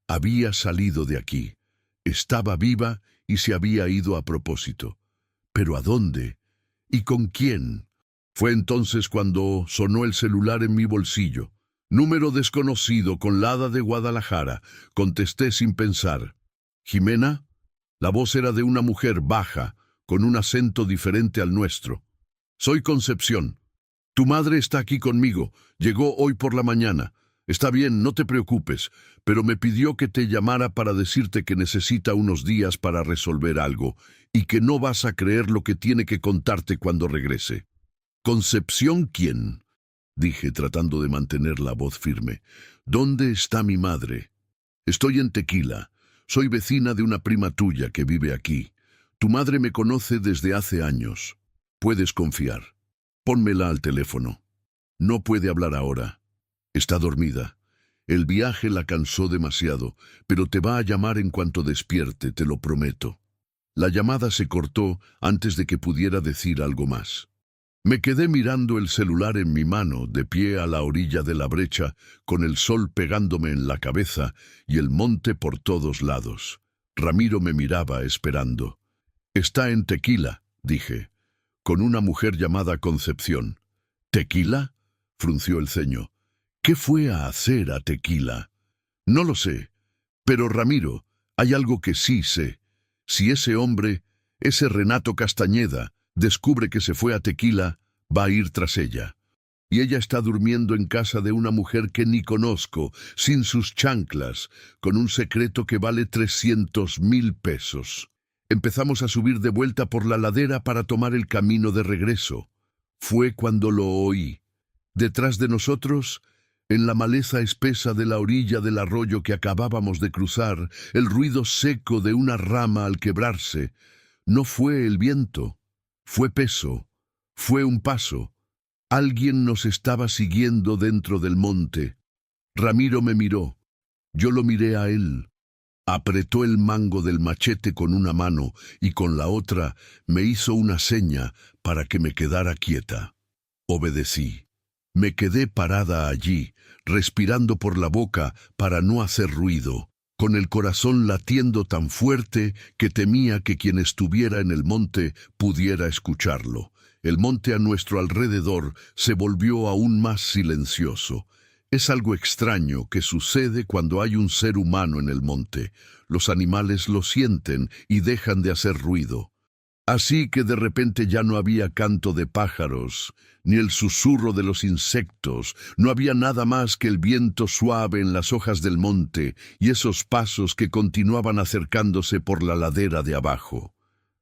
Había salido de aquí. Estaba viva y se había ido a propósito. ¿Pero a dónde? ¿Y con quién? Fue entonces cuando sonó el celular en mi bolsillo. Número desconocido con la hada de Guadalajara. Contesté sin pensar. ¿Jimena? La voz era de una mujer baja, con un acento diferente al nuestro. Soy Concepción. Tu madre está aquí conmigo. Llegó hoy por la mañana. Está bien, no te preocupes, pero me pidió que te llamara para decirte que necesita unos días para resolver algo y que no vas a creer lo que tiene que contarte cuando regrese. ¿Concepción quién? Dije tratando de mantener la voz firme. ¿Dónde está mi madre? Estoy en Tequila. Soy vecina de una prima tuya que vive aquí. Tu madre me conoce desde hace años. Puedes confiar. Pónmela al teléfono. No puede hablar ahora. Está dormida. El viaje la cansó demasiado, pero te va a llamar en cuanto despierte, te lo prometo. La llamada se cortó antes de que pudiera decir algo más. Me quedé mirando el celular en mi mano, de pie a la orilla de la brecha, con el sol pegándome en la cabeza y el monte por todos lados. Ramiro me miraba esperando. Está en Tequila, dije, con una mujer llamada Concepción. ¿Tequila? Frunció el ceño. ¿Qué fue a hacer a Tequila? No lo sé, pero Ramiro, hay algo que sí sé. Si ese hombre, ese Renato Castañeda, descubre que se fue a Tequila, va a ir tras ella. Y ella está durmiendo en casa de una mujer que ni conozco, sin sus chanclas, con un secreto que vale 300,000 pesos. Empezamos a subir de vuelta por la ladera para tomar el camino de regreso. Fue cuando lo oí. Detrás de nosotros, en la maleza espesa de la orilla del arroyo que acabábamos de cruzar, el ruido seco de una rama al quebrarse. No fue el viento, fue peso, fue un paso. Alguien nos estaba siguiendo dentro del monte. Ramiro me miró. Yo lo miré a él. Apretó el mango del machete con una mano y con la otra me hizo una seña para que me quedara quieta. Obedecí. Me quedé parada allí, respirando por la boca para no hacer ruido, con el corazón latiendo tan fuerte que temía que quien estuviera en el monte pudiera escucharlo. El monte a nuestro alrededor se volvió aún más silencioso. Es algo extraño que sucede cuando hay un ser humano en el monte. Los animales lo sienten y dejan de hacer ruido. Así que de repente ya no había canto de pájaros, ni el susurro de los insectos, no había nada más que el viento suave en las hojas del monte y esos pasos que continuaban acercándose por la ladera de abajo.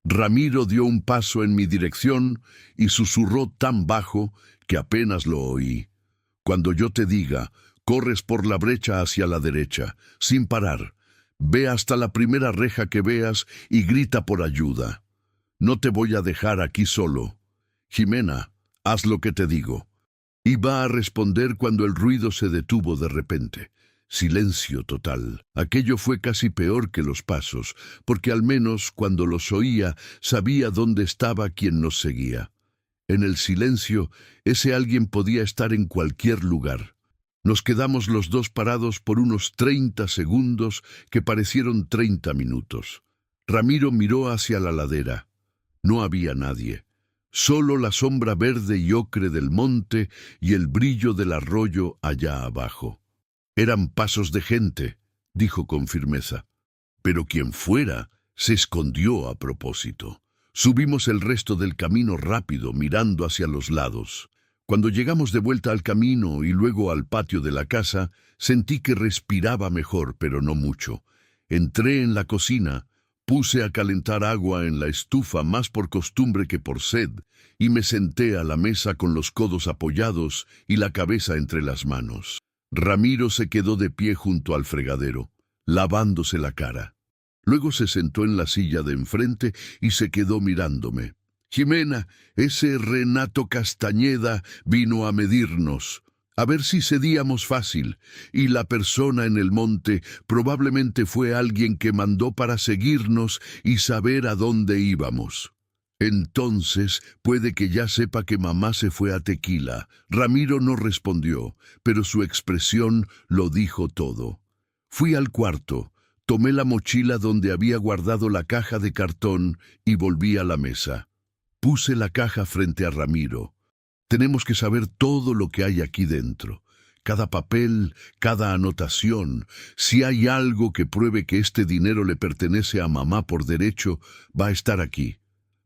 Ramiro dio un paso en mi dirección y susurró tan bajo que apenas lo oí. Cuando yo te diga, corres por la brecha hacia la derecha, sin parar. Ve hasta la primera reja que veas y grita por ayuda. No te voy a dejar aquí solo. Jimena, haz lo que te digo. Iba a responder cuando el ruido se detuvo de repente. Silencio total. Aquello fue casi peor que los pasos, porque al menos cuando los oía sabía dónde estaba quien nos seguía. En el silencio, ese alguien podía estar en cualquier lugar. Nos quedamos los dos parados por unos 30 segundos que parecieron 30 minutos. Ramiro miró hacia la ladera. No había nadie. Solo la sombra verde y ocre del monte y el brillo del arroyo allá abajo. Eran pasos de gente, dijo con firmeza. Pero quien fuera, se escondió a propósito. Subimos el resto del camino rápido, mirando hacia los lados. Cuando llegamos de vuelta al camino y luego al patio de la casa, sentí que respiraba mejor, pero no mucho. Entré en la cocina, puse a calentar agua en la estufa más por costumbre que por sed, y me senté a la mesa con los codos apoyados y la cabeza entre las manos. Ramiro se quedó de pie junto al fregadero, lavándose la cara. Luego se sentó en la silla de enfrente y se quedó mirándome. «Jimena, ese Renato Castañeda vino a medirnos, a ver si cedíamos fácil, y la persona en el monte probablemente fue alguien que mandó para seguirnos y saber a dónde íbamos. Entonces puede que ya sepa que mamá se fue a Tequila». Ramiro no respondió, pero su expresión lo dijo todo. Fui al cuarto, tomé la mochila donde había guardado la caja de cartón y volví a la mesa. Puse la caja frente a Ramiro. Tenemos que saber todo lo que hay aquí dentro. Cada papel, cada anotación. Si hay algo que pruebe que este dinero le pertenece a mamá por derecho, va a estar aquí.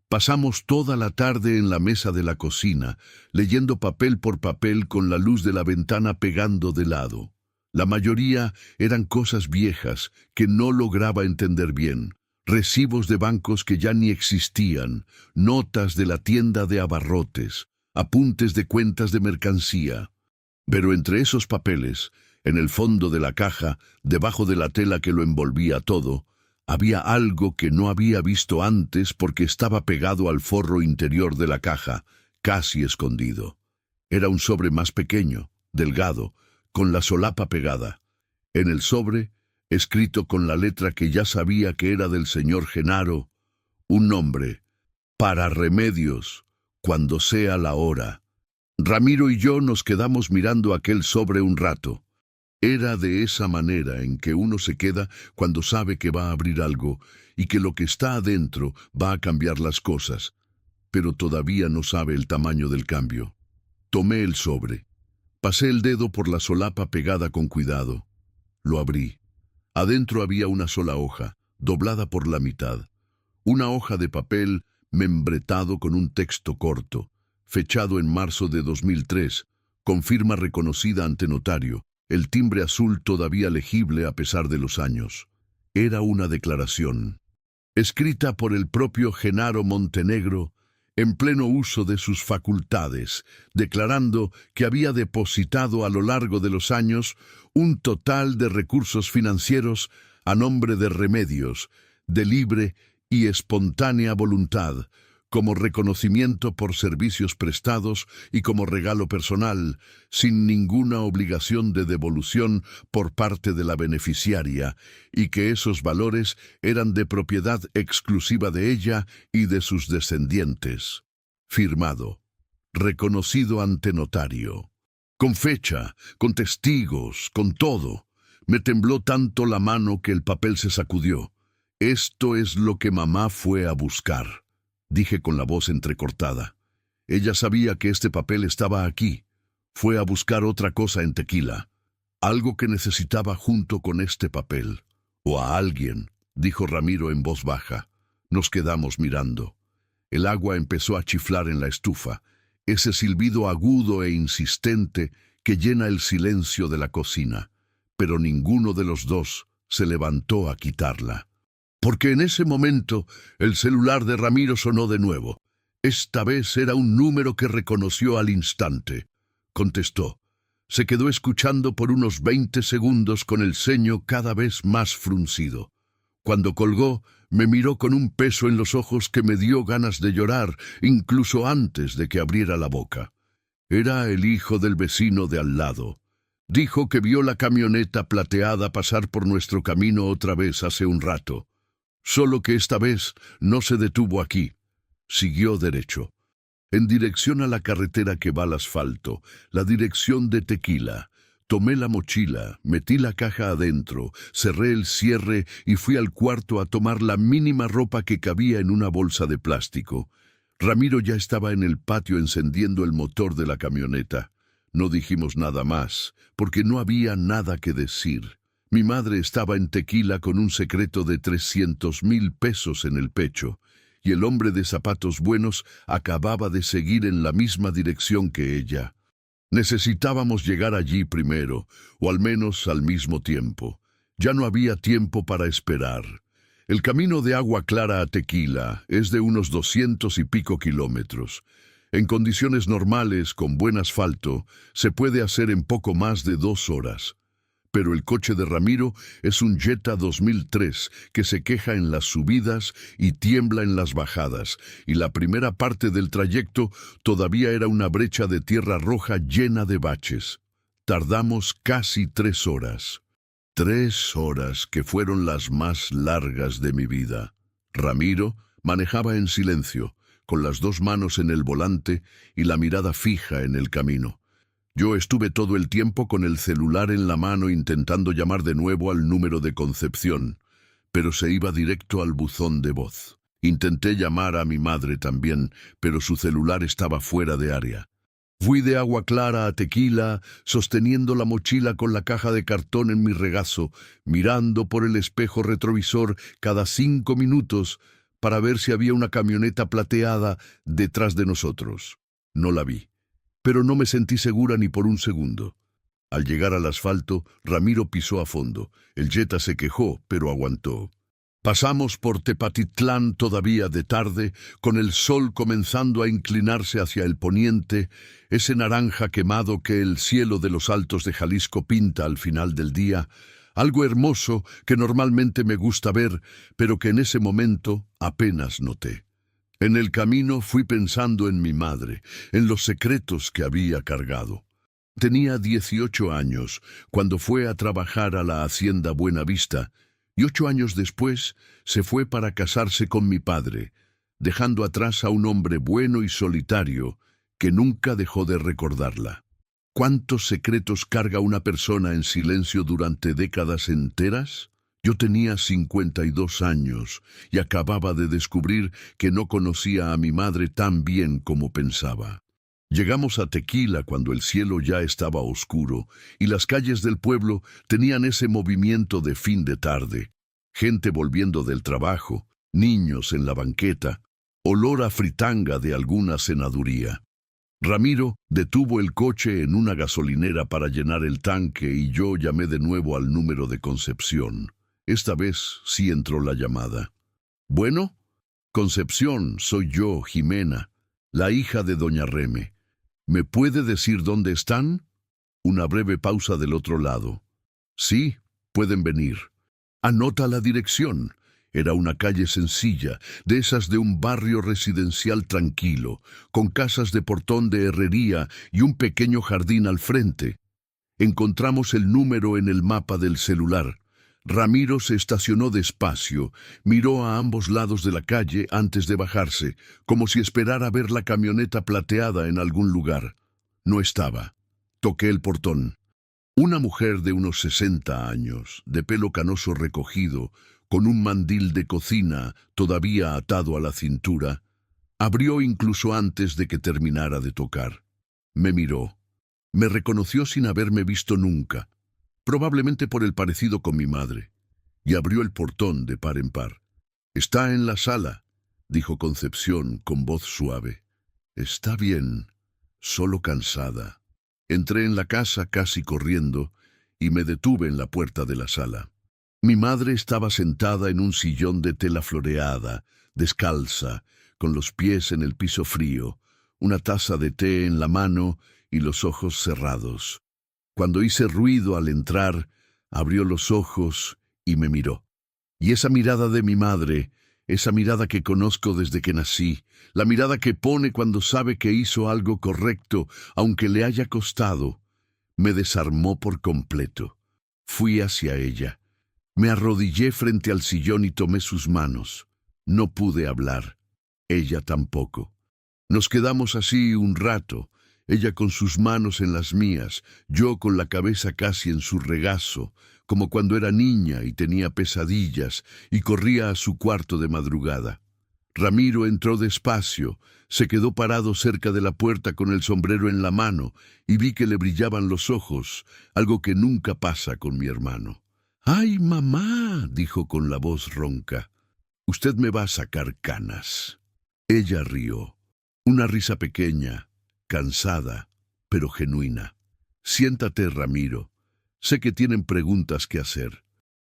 Pasamos toda la tarde en la mesa de la cocina, leyendo papel por papel con la luz de la ventana pegando de lado. La mayoría eran cosas viejas que no lograba entender bien. Recibos de bancos que ya ni existían, notas de la tienda de abarrotes, apuntes de cuentas de mercancía. Pero entre esos papeles, en el fondo de la caja, debajo de la tela que lo envolvía todo, había algo que no había visto antes porque estaba pegado al forro interior de la caja, casi escondido. Era un sobre más pequeño, delgado, con la solapa pegada. En el sobre, escrito con la letra que ya sabía que era del señor Genaro, un nombre: «Para remedios, cuando sea la hora». Ramiro y yo nos quedamos mirando aquel sobre un rato. Era de esa manera en que uno se queda cuando sabe que va a abrir algo y que lo que está adentro va a cambiar las cosas, pero todavía no sabe el tamaño del cambio. Tomé el sobre. Pasé el dedo por la solapa pegada con cuidado. Lo abrí. Adentro había una sola hoja, doblada por la mitad. Una hoja de papel membretado con un texto corto, fechado en marzo de 2003, con firma reconocida ante notario, el timbre azul todavía legible a pesar de los años. Era una declaración, escrita por el propio Genaro Montenegro, en pleno uso de sus facultades, declarando que había depositado a lo largo de los años un total de recursos financieros a nombre de Remedios, de libre y espontánea voluntad, como reconocimiento por servicios prestados y como regalo personal, sin ninguna obligación de devolución por parte de la beneficiaria, y que esos valores eran de propiedad exclusiva de ella y de sus descendientes. Firmado, reconocido ante notario. Con fecha, con testigos, con todo. Me tembló tanto la mano que el papel se sacudió. «Esto es lo que mamá fue a buscar», dije con la voz entrecortada. Ella sabía que este papel estaba aquí. Fue a buscar otra cosa en Tequila. Algo que necesitaba junto con este papel. «O a alguien», dijo Ramiro en voz baja. Nos quedamos mirando. El agua empezó a chiflar en la estufa, ese silbido agudo e insistente que llena el silencio de la cocina. Pero ninguno de los dos se levantó a quitarla. Porque en ese momento el celular de Ramiro sonó de nuevo. Esta vez era un número que reconoció al instante. Contestó. Se quedó escuchando por unos 20 segundos con el ceño cada vez más fruncido. Cuando colgó, me miró con un peso en los ojos que me dio ganas de llorar, incluso antes de que abriera la boca. Era el hijo del vecino de al lado. Dijo que vio la camioneta plateada pasar por nuestro camino otra vez hace un rato. Solo que esta vez no se detuvo aquí. Siguió derecho, en dirección a la carretera que va al asfalto, la dirección de Tequila. Tomé la mochila, metí la caja adentro, cerré el cierre y fui al cuarto a tomar la mínima ropa que cabía en una bolsa de plástico. Ramiro ya estaba en el patio encendiendo el motor de la camioneta. No dijimos nada más, porque no había nada que decir. Mi madre estaba en Tequila con un secreto de 300,000 pesos en el pecho, y el hombre de zapatos buenos acababa de seguir en la misma dirección que ella. Necesitábamos llegar allí primero, o al menos al mismo tiempo. Ya no había tiempo para esperar. El camino de Agua Clara a Tequila es de unos 200 y pico kilómetros. En condiciones normales, con buen asfalto, se puede hacer en poco más de 2 horas. Pero el coche de Ramiro es un Jetta 2003 que se queja en las subidas y tiembla en las bajadas, y la primera parte del trayecto todavía era una brecha de tierra roja llena de baches. Tardamos casi 3 horas. 3 horas que fueron las más largas de mi vida. Ramiro manejaba en silencio, con las 2 manos en el volante y la mirada fija en el camino. Yo estuve todo el tiempo con el celular en la mano intentando llamar de nuevo al número de Concepción, pero se iba directo al buzón de voz. Intenté llamar a mi madre también, pero su celular estaba fuera de área. Fui de Agua Clara a Tequila, sosteniendo la mochila con la caja de cartón en mi regazo, mirando por el espejo retrovisor cada 5 minutos para ver si había una camioneta plateada detrás de nosotros. No la vi, pero no me sentí segura ni por un segundo. Al llegar al asfalto, Ramiro pisó a fondo. El Jetta se quejó, pero aguantó. Pasamos por Tepatitlán todavía de tarde, con el sol comenzando a inclinarse hacia el poniente, ese naranja quemado que el cielo de los altos de Jalisco pinta al final del día, algo hermoso que normalmente me gusta ver, pero que en ese momento apenas noté. En el camino fui pensando en mi madre, en los secretos que había cargado. Tenía 18 años cuando fue a trabajar a la hacienda Buenavista, y 8 años después se fue para casarse con mi padre, dejando atrás a un hombre bueno y solitario que nunca dejó de recordarla. ¿Cuántos secretos carga una persona en silencio durante décadas enteras? Yo tenía 52 años y acababa de descubrir que no conocía a mi madre tan bien como pensaba. Llegamos a Tequila cuando el cielo ya estaba oscuro y las calles del pueblo tenían ese movimiento de fin de tarde. Gente volviendo del trabajo, niños en la banqueta, olor a fritanga de alguna cenaduría. Ramiro detuvo el coche en una gasolinera para llenar el tanque y yo llamé de nuevo al número de Concepción. Esta vez sí entró la llamada. «Bueno, Concepción, soy yo, Jimena, la hija de doña Reme. ¿Me puede decir dónde están?» Una breve pausa del otro lado. «Sí, pueden venir». «Anota la dirección». Era una calle sencilla, de esas de un barrio residencial tranquilo, con casas de portón de herrería y un pequeño jardín al frente. Encontramos el número en el mapa del celular. Ramiro se estacionó despacio, miró a ambos lados de la calle antes de bajarse, como si esperara ver la camioneta plateada en algún lugar. No estaba. Toqué el portón. Una mujer de unos 60 años, de pelo canoso recogido, con un mandil de cocina todavía atado a la cintura, abrió incluso antes de que terminara de tocar. Me miró. Me reconoció sin haberme visto nunca, probablemente por el parecido con mi madre, y abrió el portón de par en par. «Está en la sala», dijo Concepción con voz suave. «Está bien, solo cansada». Entré en la casa casi corriendo y me detuve en la puerta de la sala. Mi madre estaba sentada en un sillón de tela floreada, descalza, con los pies en el piso frío, una taza de té en la mano y los ojos cerrados. Cuando hice ruido al entrar, abrió los ojos y me miró. Y esa mirada de mi madre, esa mirada que conozco desde que nací, la mirada que pone cuando sabe que hizo algo correcto, aunque le haya costado, me desarmó por completo. Fui hacia ella. Me arrodillé frente al sillón y tomé sus manos. No pude hablar. Ella tampoco. Nos quedamos así un rato, ella con sus manos en las mías, yo con la cabeza casi en su regazo, como cuando era niña y tenía pesadillas y corría a su cuarto de madrugada. Ramiro entró despacio, se quedó parado cerca de la puerta con el sombrero en la mano y vi que le brillaban los ojos, algo que nunca pasa con mi hermano. «¡Ay, mamá!», dijo con la voz ronca. «Usted me va a sacar canas». Ella rió, una risa pequeña, cansada, pero genuina. «Siéntate, Ramiro. Sé que tienen preguntas que hacer.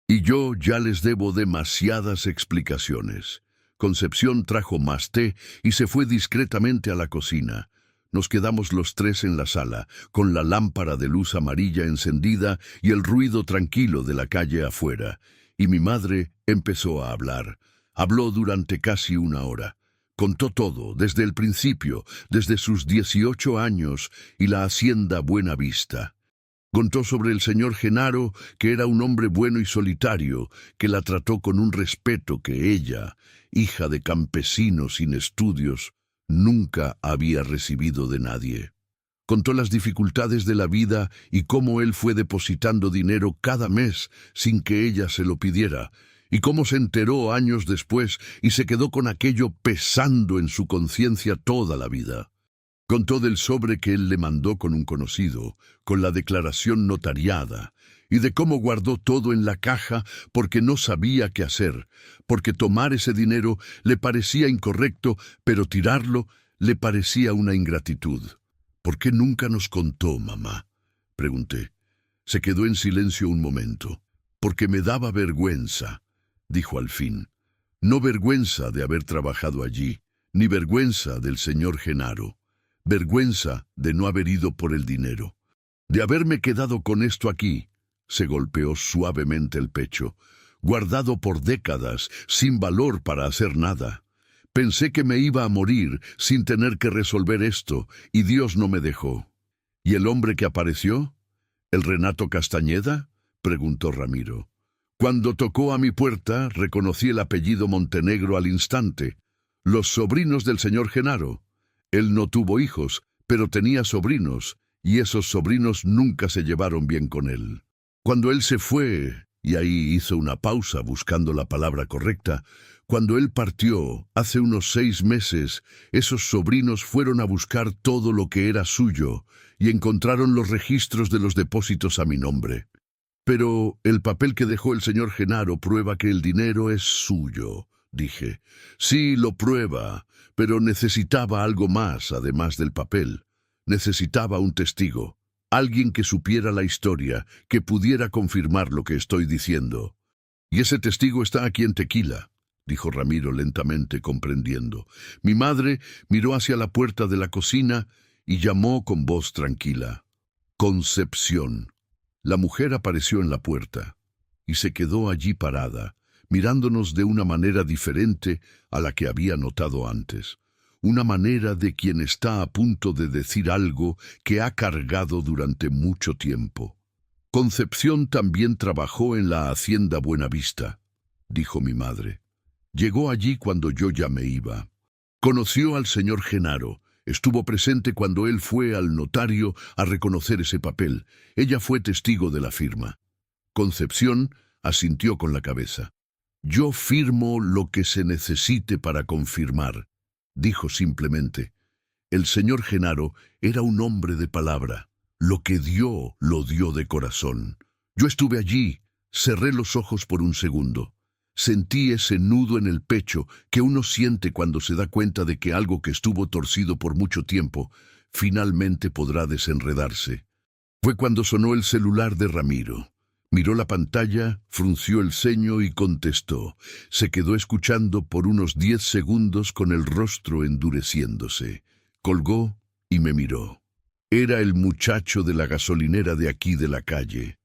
Y yo ya les debo demasiadas explicaciones». Concepción trajo más té y se fue discretamente a la cocina. Nos quedamos los tres en la sala, con la lámpara de luz amarilla encendida y el ruido tranquilo de la calle afuera. Y mi madre empezó a hablar. Habló durante casi una hora. Contó todo, desde el principio, desde sus 18 años y la hacienda Buena Vista. Contó sobre el señor Genaro, que era un hombre bueno y solitario, que la trató con un respeto que ella, hija de campesino sin estudios, nunca había recibido de nadie. Contó las dificultades de la vida y cómo él fue depositando dinero cada mes sin que ella se lo pidiera, y cómo se enteró años después y se quedó con aquello pesando en su conciencia toda la vida. Contó del sobre que él le mandó con un conocido, con la declaración notariada, y de cómo guardó todo en la caja porque no sabía qué hacer, porque tomar ese dinero le parecía incorrecto, pero tirarlo le parecía una ingratitud. «¿Por qué nunca nos contó, mamá?», pregunté. Se quedó en silencio un momento. «Porque me daba vergüenza», dijo al fin. «No vergüenza de haber trabajado allí, ni vergüenza del señor Genaro. Vergüenza de no haber ido por el dinero. De haberme quedado con esto aquí», se golpeó suavemente el pecho, «guardado por décadas, sin valor para hacer nada. Pensé que me iba a morir sin tener que resolver esto, y Dios no me dejó». «¿Y el hombre que apareció? ¿El Renato Castañeda?», preguntó Ramiro. «Cuando tocó a mi puerta, reconocí el apellido Montenegro al instante. Los sobrinos del señor Genaro. Él no tuvo hijos, pero tenía sobrinos, y esos sobrinos nunca se llevaron bien con él. Cuando él se fue», y ahí hizo una pausa buscando la palabra correcta, «cuando él partió, hace unos 6 meses, esos sobrinos fueron a buscar todo lo que era suyo, y encontraron los registros de los depósitos a mi nombre. Pero el papel que dejó el señor Genaro prueba que el dinero es suyo», dije. «Sí, lo prueba, pero necesitaba algo más además del papel. Necesitaba un testigo, alguien que supiera la historia, que pudiera confirmar lo que estoy diciendo. Y ese testigo está aquí en Tequila», dijo Ramiro lentamente, comprendiendo. Mi madre miró hacia la puerta de la cocina y llamó con voz tranquila. «Concepción». La mujer apareció en la puerta y se quedó allí parada, mirándonos de una manera diferente a la que había notado antes. Una manera de quien está a punto de decir algo que ha cargado durante mucho tiempo. «Concepción también trabajó en la hacienda Buena Vista», dijo mi madre. «Llegó allí cuando yo ya me iba. Conoció al señor Genaro. Estuvo presente cuando él fue al notario a reconocer ese papel. Ella fue testigo de la firma». Concepción asintió con la cabeza. «Yo firmo lo que se necesite para confirmar», dijo simplemente. El señor Genaro era un hombre de palabra. Lo que dio, lo dio de corazón. Yo estuve allí, cerré los ojos por un segundo. Sentí ese nudo en el pecho que uno siente cuando se da cuenta de que algo que estuvo torcido por mucho tiempo finalmente podrá desenredarse. Fue cuando sonó el celular de Ramiro. Miró la pantalla, frunció el ceño y contestó. Se quedó escuchando por unos 10 segundos con el rostro endureciéndose. Colgó y me miró. Era el muchacho de la gasolinera de aquí de la calle.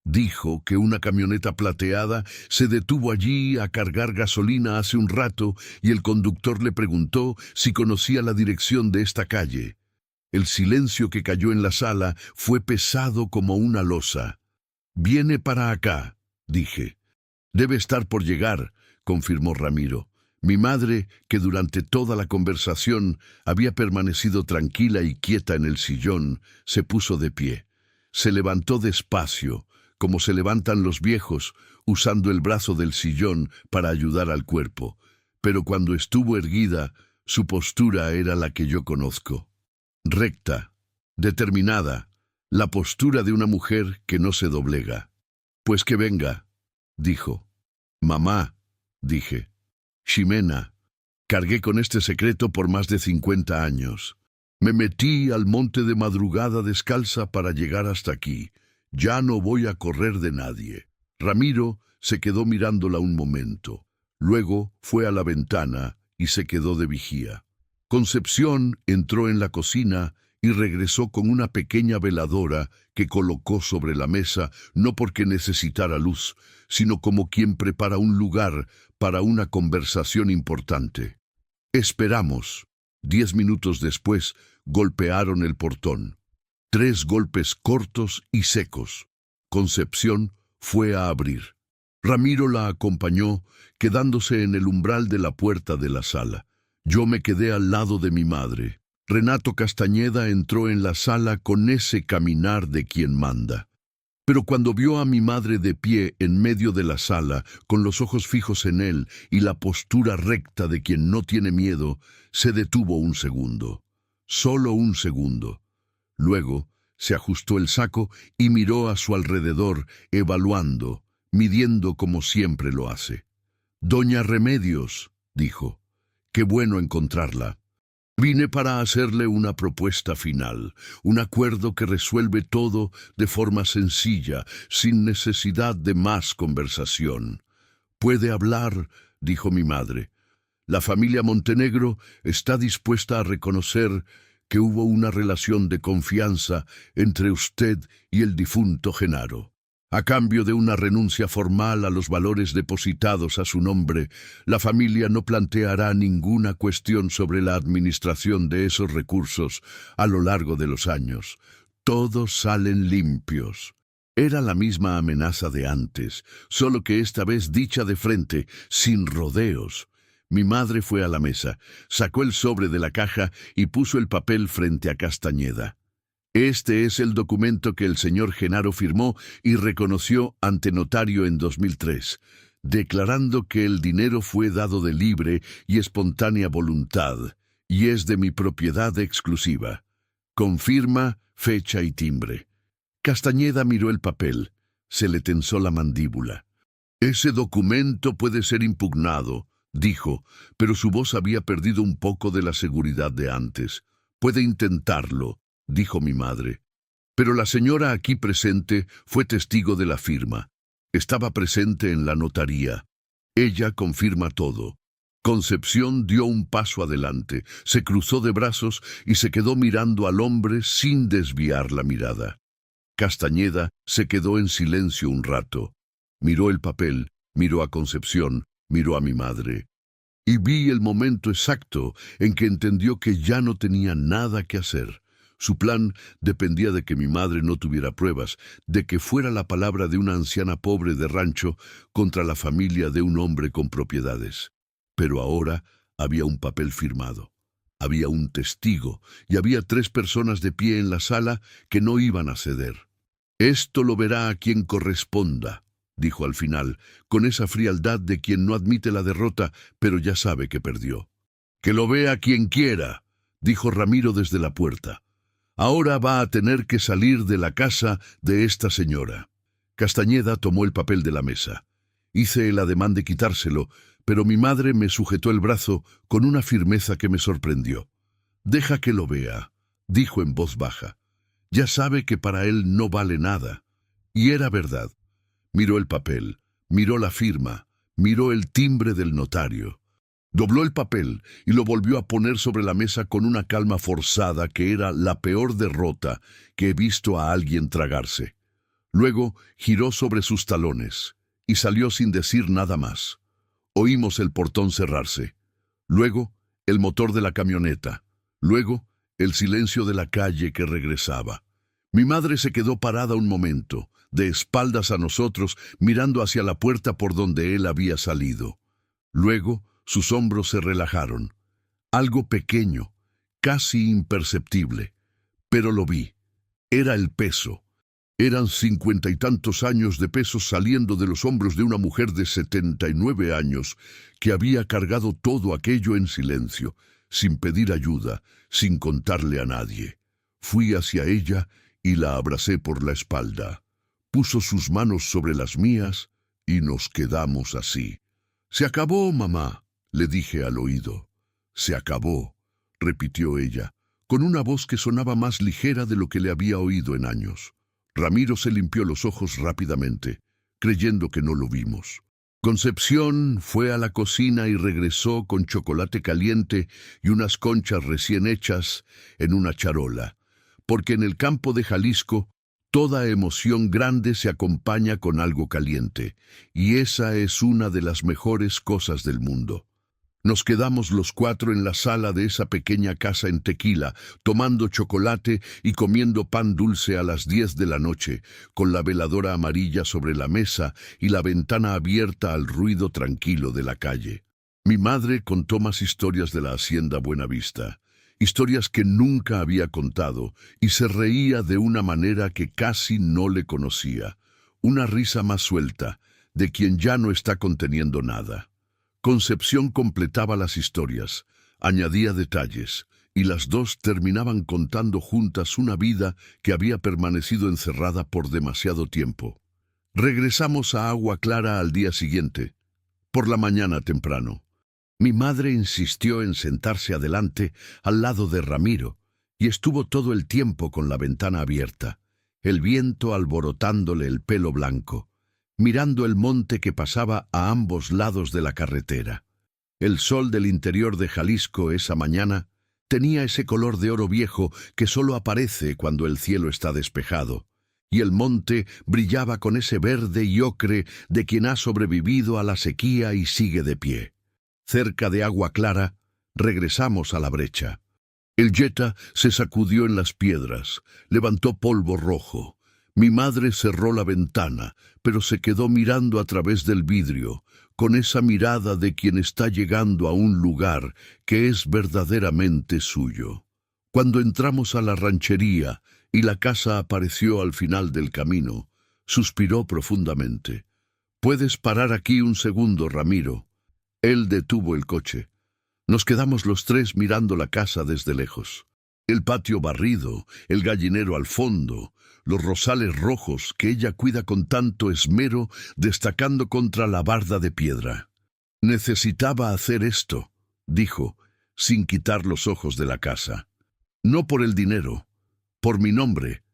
Dijo que una camioneta plateada se detuvo allí a cargar gasolina hace un rato y el conductor le preguntó si conocía la dirección de esta calle. El silencio que cayó en la sala fue pesado como una losa. «Viene para acá», dije. «Debe estar por llegar», confirmó Ramiro. Mi madre, que durante toda la conversación había permanecido tranquila y quieta en el sillón, se puso de pie. Se levantó despacio, como se levantan los viejos, usando el brazo del sillón para ayudar al cuerpo. pero cuando estuvo erguida, su postura era la que yo conozco. Recta, determinada, la postura de una mujer que no se doblega. Pues que venga, dijo. Mamá, dije. Ximena, cargué con este secreto por más de 50 años. Me metí al monte de madrugada descalza para llegar hasta aquí. Ya no voy a correr de nadie. Ramiro se quedó mirándola un momento. Luego fue a la ventana y se quedó de vigía. Concepción entró en la cocina y regresó con una pequeña veladora que colocó sobre la mesa, no porque necesitara luz, sino como quien prepara un lugar para una conversación importante. Esperamos. 10 minutos después, golpearon el portón. 3 golpes cortos y secos. Concepción fue a abrir. Ramiro la acompañó, quedándose en el umbral de la puerta de la sala. Yo me quedé al lado de mi madre. Renato Castañeda entró en la sala con ese caminar de quien manda. Pero cuando vio a mi madre de pie en medio de la sala, con los ojos fijos en él y la postura recta de quien no tiene miedo, se detuvo un segundo. Solo un segundo. Luego se ajustó el saco y miró a su alrededor, evaluando, midiendo como siempre lo hace. «Doña Remedios», dijo, «qué bueno encontrarla. Vine para hacerle una propuesta final, un acuerdo que resuelve todo de forma sencilla, sin necesidad de más conversación. Puede hablar», dijo mi madre. «La familia Montenegro está dispuesta a reconocer que hubo una relación de confianza entre usted y el difunto Genaro. A cambio de una renuncia formal a los valores depositados a su nombre, la familia no planteará ninguna cuestión sobre la administración de esos recursos a lo largo de los años. Todos salen limpios». Era la misma amenaza de antes, solo que esta vez dicha de frente, sin rodeos. Mi madre fue a la mesa, sacó el sobre de la caja y puso el papel frente a Castañeda. «Este es el documento que el señor Genaro firmó y reconoció ante notario en 2003, declarando que el dinero fue dado de libre y espontánea voluntad, y es de mi propiedad exclusiva. Con firma, fecha y timbre». Castañeda miró el papel. Se le tensó la mandíbula. «Ese documento puede ser impugnado», dijo, pero su voz había perdido un poco de la seguridad de antes. «Puede intentarlo», dijo mi madre. Pero la señora aquí presente fue testigo de la firma. Estaba presente en la notaría. Ella confirma todo. Concepción dio un paso adelante, se cruzó de brazos y se quedó mirando al hombre sin desviar la mirada. Castañeda se quedó en silencio un rato. Miró el papel, miró a Concepción, miró a mi madre. Y vi el momento exacto en que entendió que ya no tenía nada que hacer. Su plan dependía de que mi madre no tuviera pruebas, de que fuera la palabra de una anciana pobre de rancho contra la familia de un hombre con propiedades. Pero ahora había un papel firmado. Había un testigo y había 3 personas de pie en la sala que no iban a ceder. «Esto lo verá a quien corresponda», dijo al final, con esa frialdad de quien no admite la derrota, pero ya sabe que perdió. «Que lo vea quien quiera», dijo Ramiro desde la puerta. «Ahora va a tener que salir de la casa de esta señora». Castañeda tomó el papel de la mesa. Hice el ademán de quitárselo, pero mi madre me sujetó el brazo con una firmeza que me sorprendió. «Deja que lo vea», dijo en voz baja. «Ya sabe que para él no vale nada». Y era verdad. Miró el papel, miró la firma, miró el timbre del notario. Dobló el papel y lo volvió a poner sobre la mesa con una calma forzada que era la peor derrota que he visto a alguien tragarse. Luego giró sobre sus talones y salió sin decir nada más. Oímos el portón cerrarse. Luego, el motor de la camioneta. Luego, el silencio de la calle que regresaba. Mi madre se quedó parada un momento, de espaldas a nosotros, mirando hacia la puerta por donde él había salido. Luego, sus hombros se relajaron. Algo pequeño, casi imperceptible. Pero lo vi. Era el peso. Eran 50 y tantos años de pesos saliendo de los hombros de una mujer de 79 años que había cargado todo aquello en silencio, sin pedir ayuda, sin contarle a nadie. Fui hacia ella y la abracé por la espalda. Puso sus manos sobre las mías y nos quedamos así. «Se acabó, mamá», le dije al oído. «Se acabó», repitió ella, con una voz que sonaba más ligera de lo que le había oído en años. Ramiro se limpió los ojos rápidamente, creyendo que no lo vimos. Concepción fue a la cocina y regresó con chocolate caliente y unas conchas recién hechas en una charola, porque en el campo de Jalisco toda emoción grande se acompaña con algo caliente, y esa es una de las mejores cosas del mundo. Nos quedamos los cuatro en la sala de esa pequeña casa en Tequila, tomando chocolate y comiendo pan dulce a las 10 de la noche, con la veladora amarilla sobre la mesa y la ventana abierta al ruido tranquilo de la calle. Mi madre contó más historias de la hacienda Buenavista, historias que nunca había contado, y se reía de una manera que casi no le conocía, una risa más suelta, de quien ya no está conteniendo nada. Concepción completaba las historias, añadía detalles, y las dos terminaban contando juntas una vida que había permanecido encerrada por demasiado tiempo. Regresamos a Agua Clara al día siguiente, por la mañana temprano. Mi madre insistió en sentarse adelante, al lado de Ramiro, y estuvo todo el tiempo con la ventana abierta, el viento alborotándole el pelo blanco, mirando el monte que pasaba a ambos lados de la carretera. El sol del interior de Jalisco esa mañana tenía ese color de oro viejo que solo aparece cuando el cielo está despejado, y el monte brillaba con ese verde y ocre de quien ha sobrevivido a la sequía y sigue de pie. Cerca de Agua Clara, regresamos a la brecha. El Jetta se sacudió en las piedras, levantó polvo rojo. Mi madre cerró la ventana, pero se quedó mirando a través del vidrio, con esa mirada de quien está llegando a un lugar que es verdaderamente suyo. Cuando entramos a la ranchería y la casa apareció al final del camino, suspiró profundamente. «¿Puedes parar aquí un segundo, Ramiro?» Él detuvo el coche. Nos quedamos los tres mirando la casa desde lejos. El patio barrido, el gallinero al fondo, los rosales rojos que ella cuida con tanto esmero destacando contra la barda de piedra. «Necesitaba hacer esto», dijo, sin quitar los ojos de la casa. «No por el dinero, por mi nombre.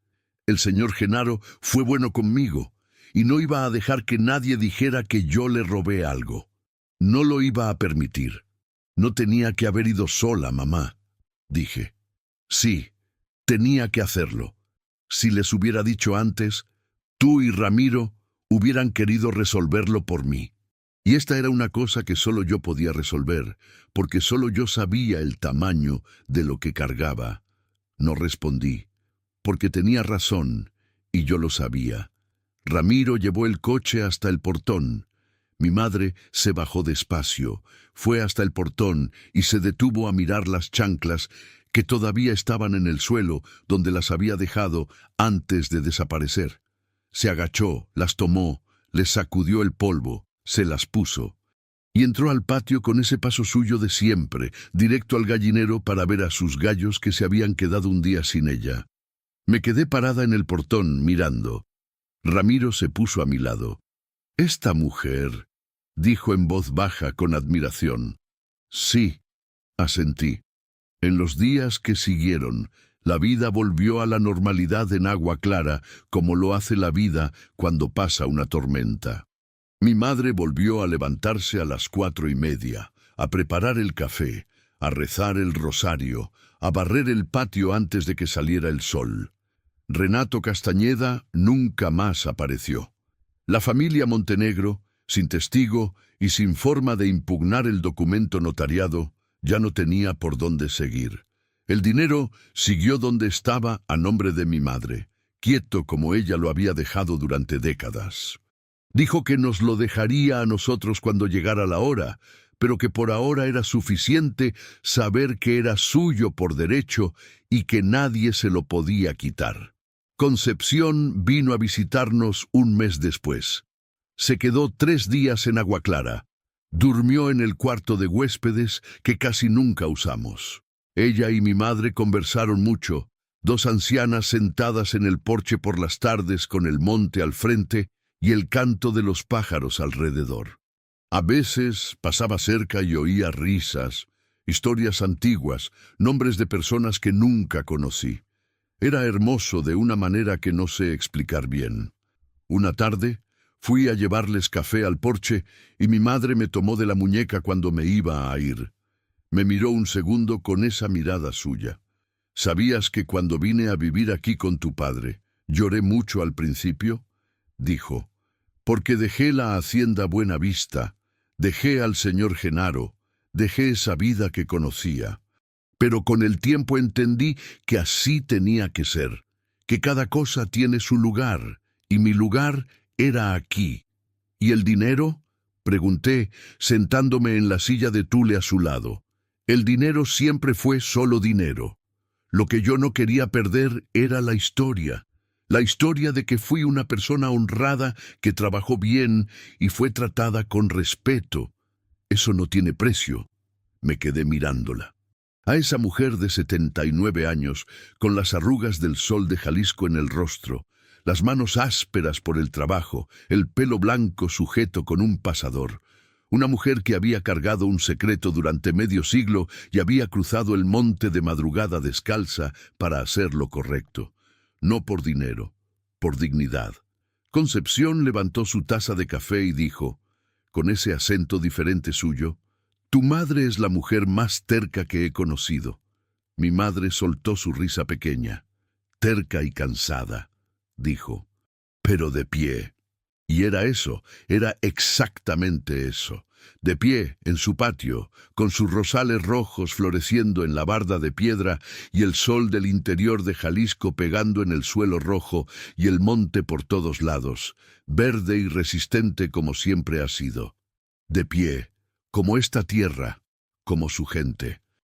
El señor Genaro fue bueno conmigo, y no iba a dejar que nadie dijera que yo le robé algo. No lo iba a permitir. No tenía que haber ido sola, mamá», dije. «Sí, tenía que hacerlo. Si les hubiera dicho antes, tú y Ramiro hubieran querido resolverlo por mí. Y esta era una cosa que solo yo podía resolver, porque solo yo sabía el tamaño de lo que cargaba». No respondí, porque tenía razón, y yo lo sabía. Ramiro llevó el coche hasta el portón. Mi madre se bajó despacio, fue hasta el portón y se detuvo a mirar las chanclas que todavía estaban en el suelo donde las había dejado antes de desaparecer. Se agachó, las tomó, les sacudió el polvo, se las puso, y entró al patio con ese paso suyo de siempre, directo al gallinero para ver a sus gallos que se habían quedado un día sin ella. Me quedé parada en el portón, mirando. Ramiro se puso a mi lado. «Esta mujer», dijo en voz baja con admiración. «Sí», asentí. En los días que siguieron, la vida volvió a la normalidad en Agua Clara, como lo hace la vida cuando pasa una tormenta. Mi madre volvió a levantarse a las 4:30, a preparar el café, a rezar el rosario, a barrer el patio antes de que saliera el sol. Renato Castañeda nunca más apareció. La familia Montenegro, sin testigo y sin forma de impugnar el documento notariado, ya no tenía por dónde seguir. El dinero siguió donde estaba a nombre de mi madre, quieto como ella lo había dejado durante décadas. Dijo que nos lo dejaría a nosotros cuando llegara la hora, pero que por ahora era suficiente saber que era suyo por derecho y que nadie se lo podía quitar. Concepción vino a visitarnos un mes después. Se quedó 3 días en Agua Clara. Durmió en el cuarto de huéspedes que casi nunca usamos. Ella y mi madre conversaron mucho, 2 ancianas sentadas en el porche por las tardes con el monte al frente y el canto de los pájaros alrededor. A veces pasaba cerca y oía risas, historias antiguas, nombres de personas que nunca conocí. Era hermoso de una manera que no sé explicar bien. Una tarde, fui a llevarles café al porche y mi madre me tomó de la muñeca cuando me iba a ir. Me miró un segundo con esa mirada suya. ¿Sabías que cuando vine a vivir aquí con tu padre, lloré mucho al principio? Dijo, porque dejé la hacienda Buenavista, dejé al señor Genaro, dejé esa vida que conocía. Pero con el tiempo entendí que así tenía que ser, que cada cosa tiene su lugar, y mi lugar era aquí. ¿Y el dinero? Pregunté, sentándome en la silla de tule a su lado. El dinero siempre fue solo dinero. Lo que yo no quería perder era la historia de que fui una persona honrada que trabajó bien y fue tratada con respeto. Eso no tiene precio. Me quedé mirándola. A esa mujer de 79 años, con las arrugas del sol de Jalisco en el rostro, las manos ásperas por el trabajo, el pelo blanco sujeto con un pasador. Una mujer que había cargado un secreto durante medio siglo y había cruzado el monte de madrugada descalza para hacer lo correcto. No por dinero, por dignidad. Concepción levantó su taza de café y dijo, con ese acento diferente suyo, «Tu madre es la mujer más terca que he conocido». Mi madre soltó su risa pequeña. «Terca y cansada», dijo, «pero de pie». Y era eso, era exactamente eso. De pie, en su patio, con sus rosales rojos floreciendo en la barda de piedra y el sol del interior de Jalisco pegando en el suelo rojo y el monte por todos lados, verde y resistente como siempre ha sido. De pie, como esta tierra, como su gente.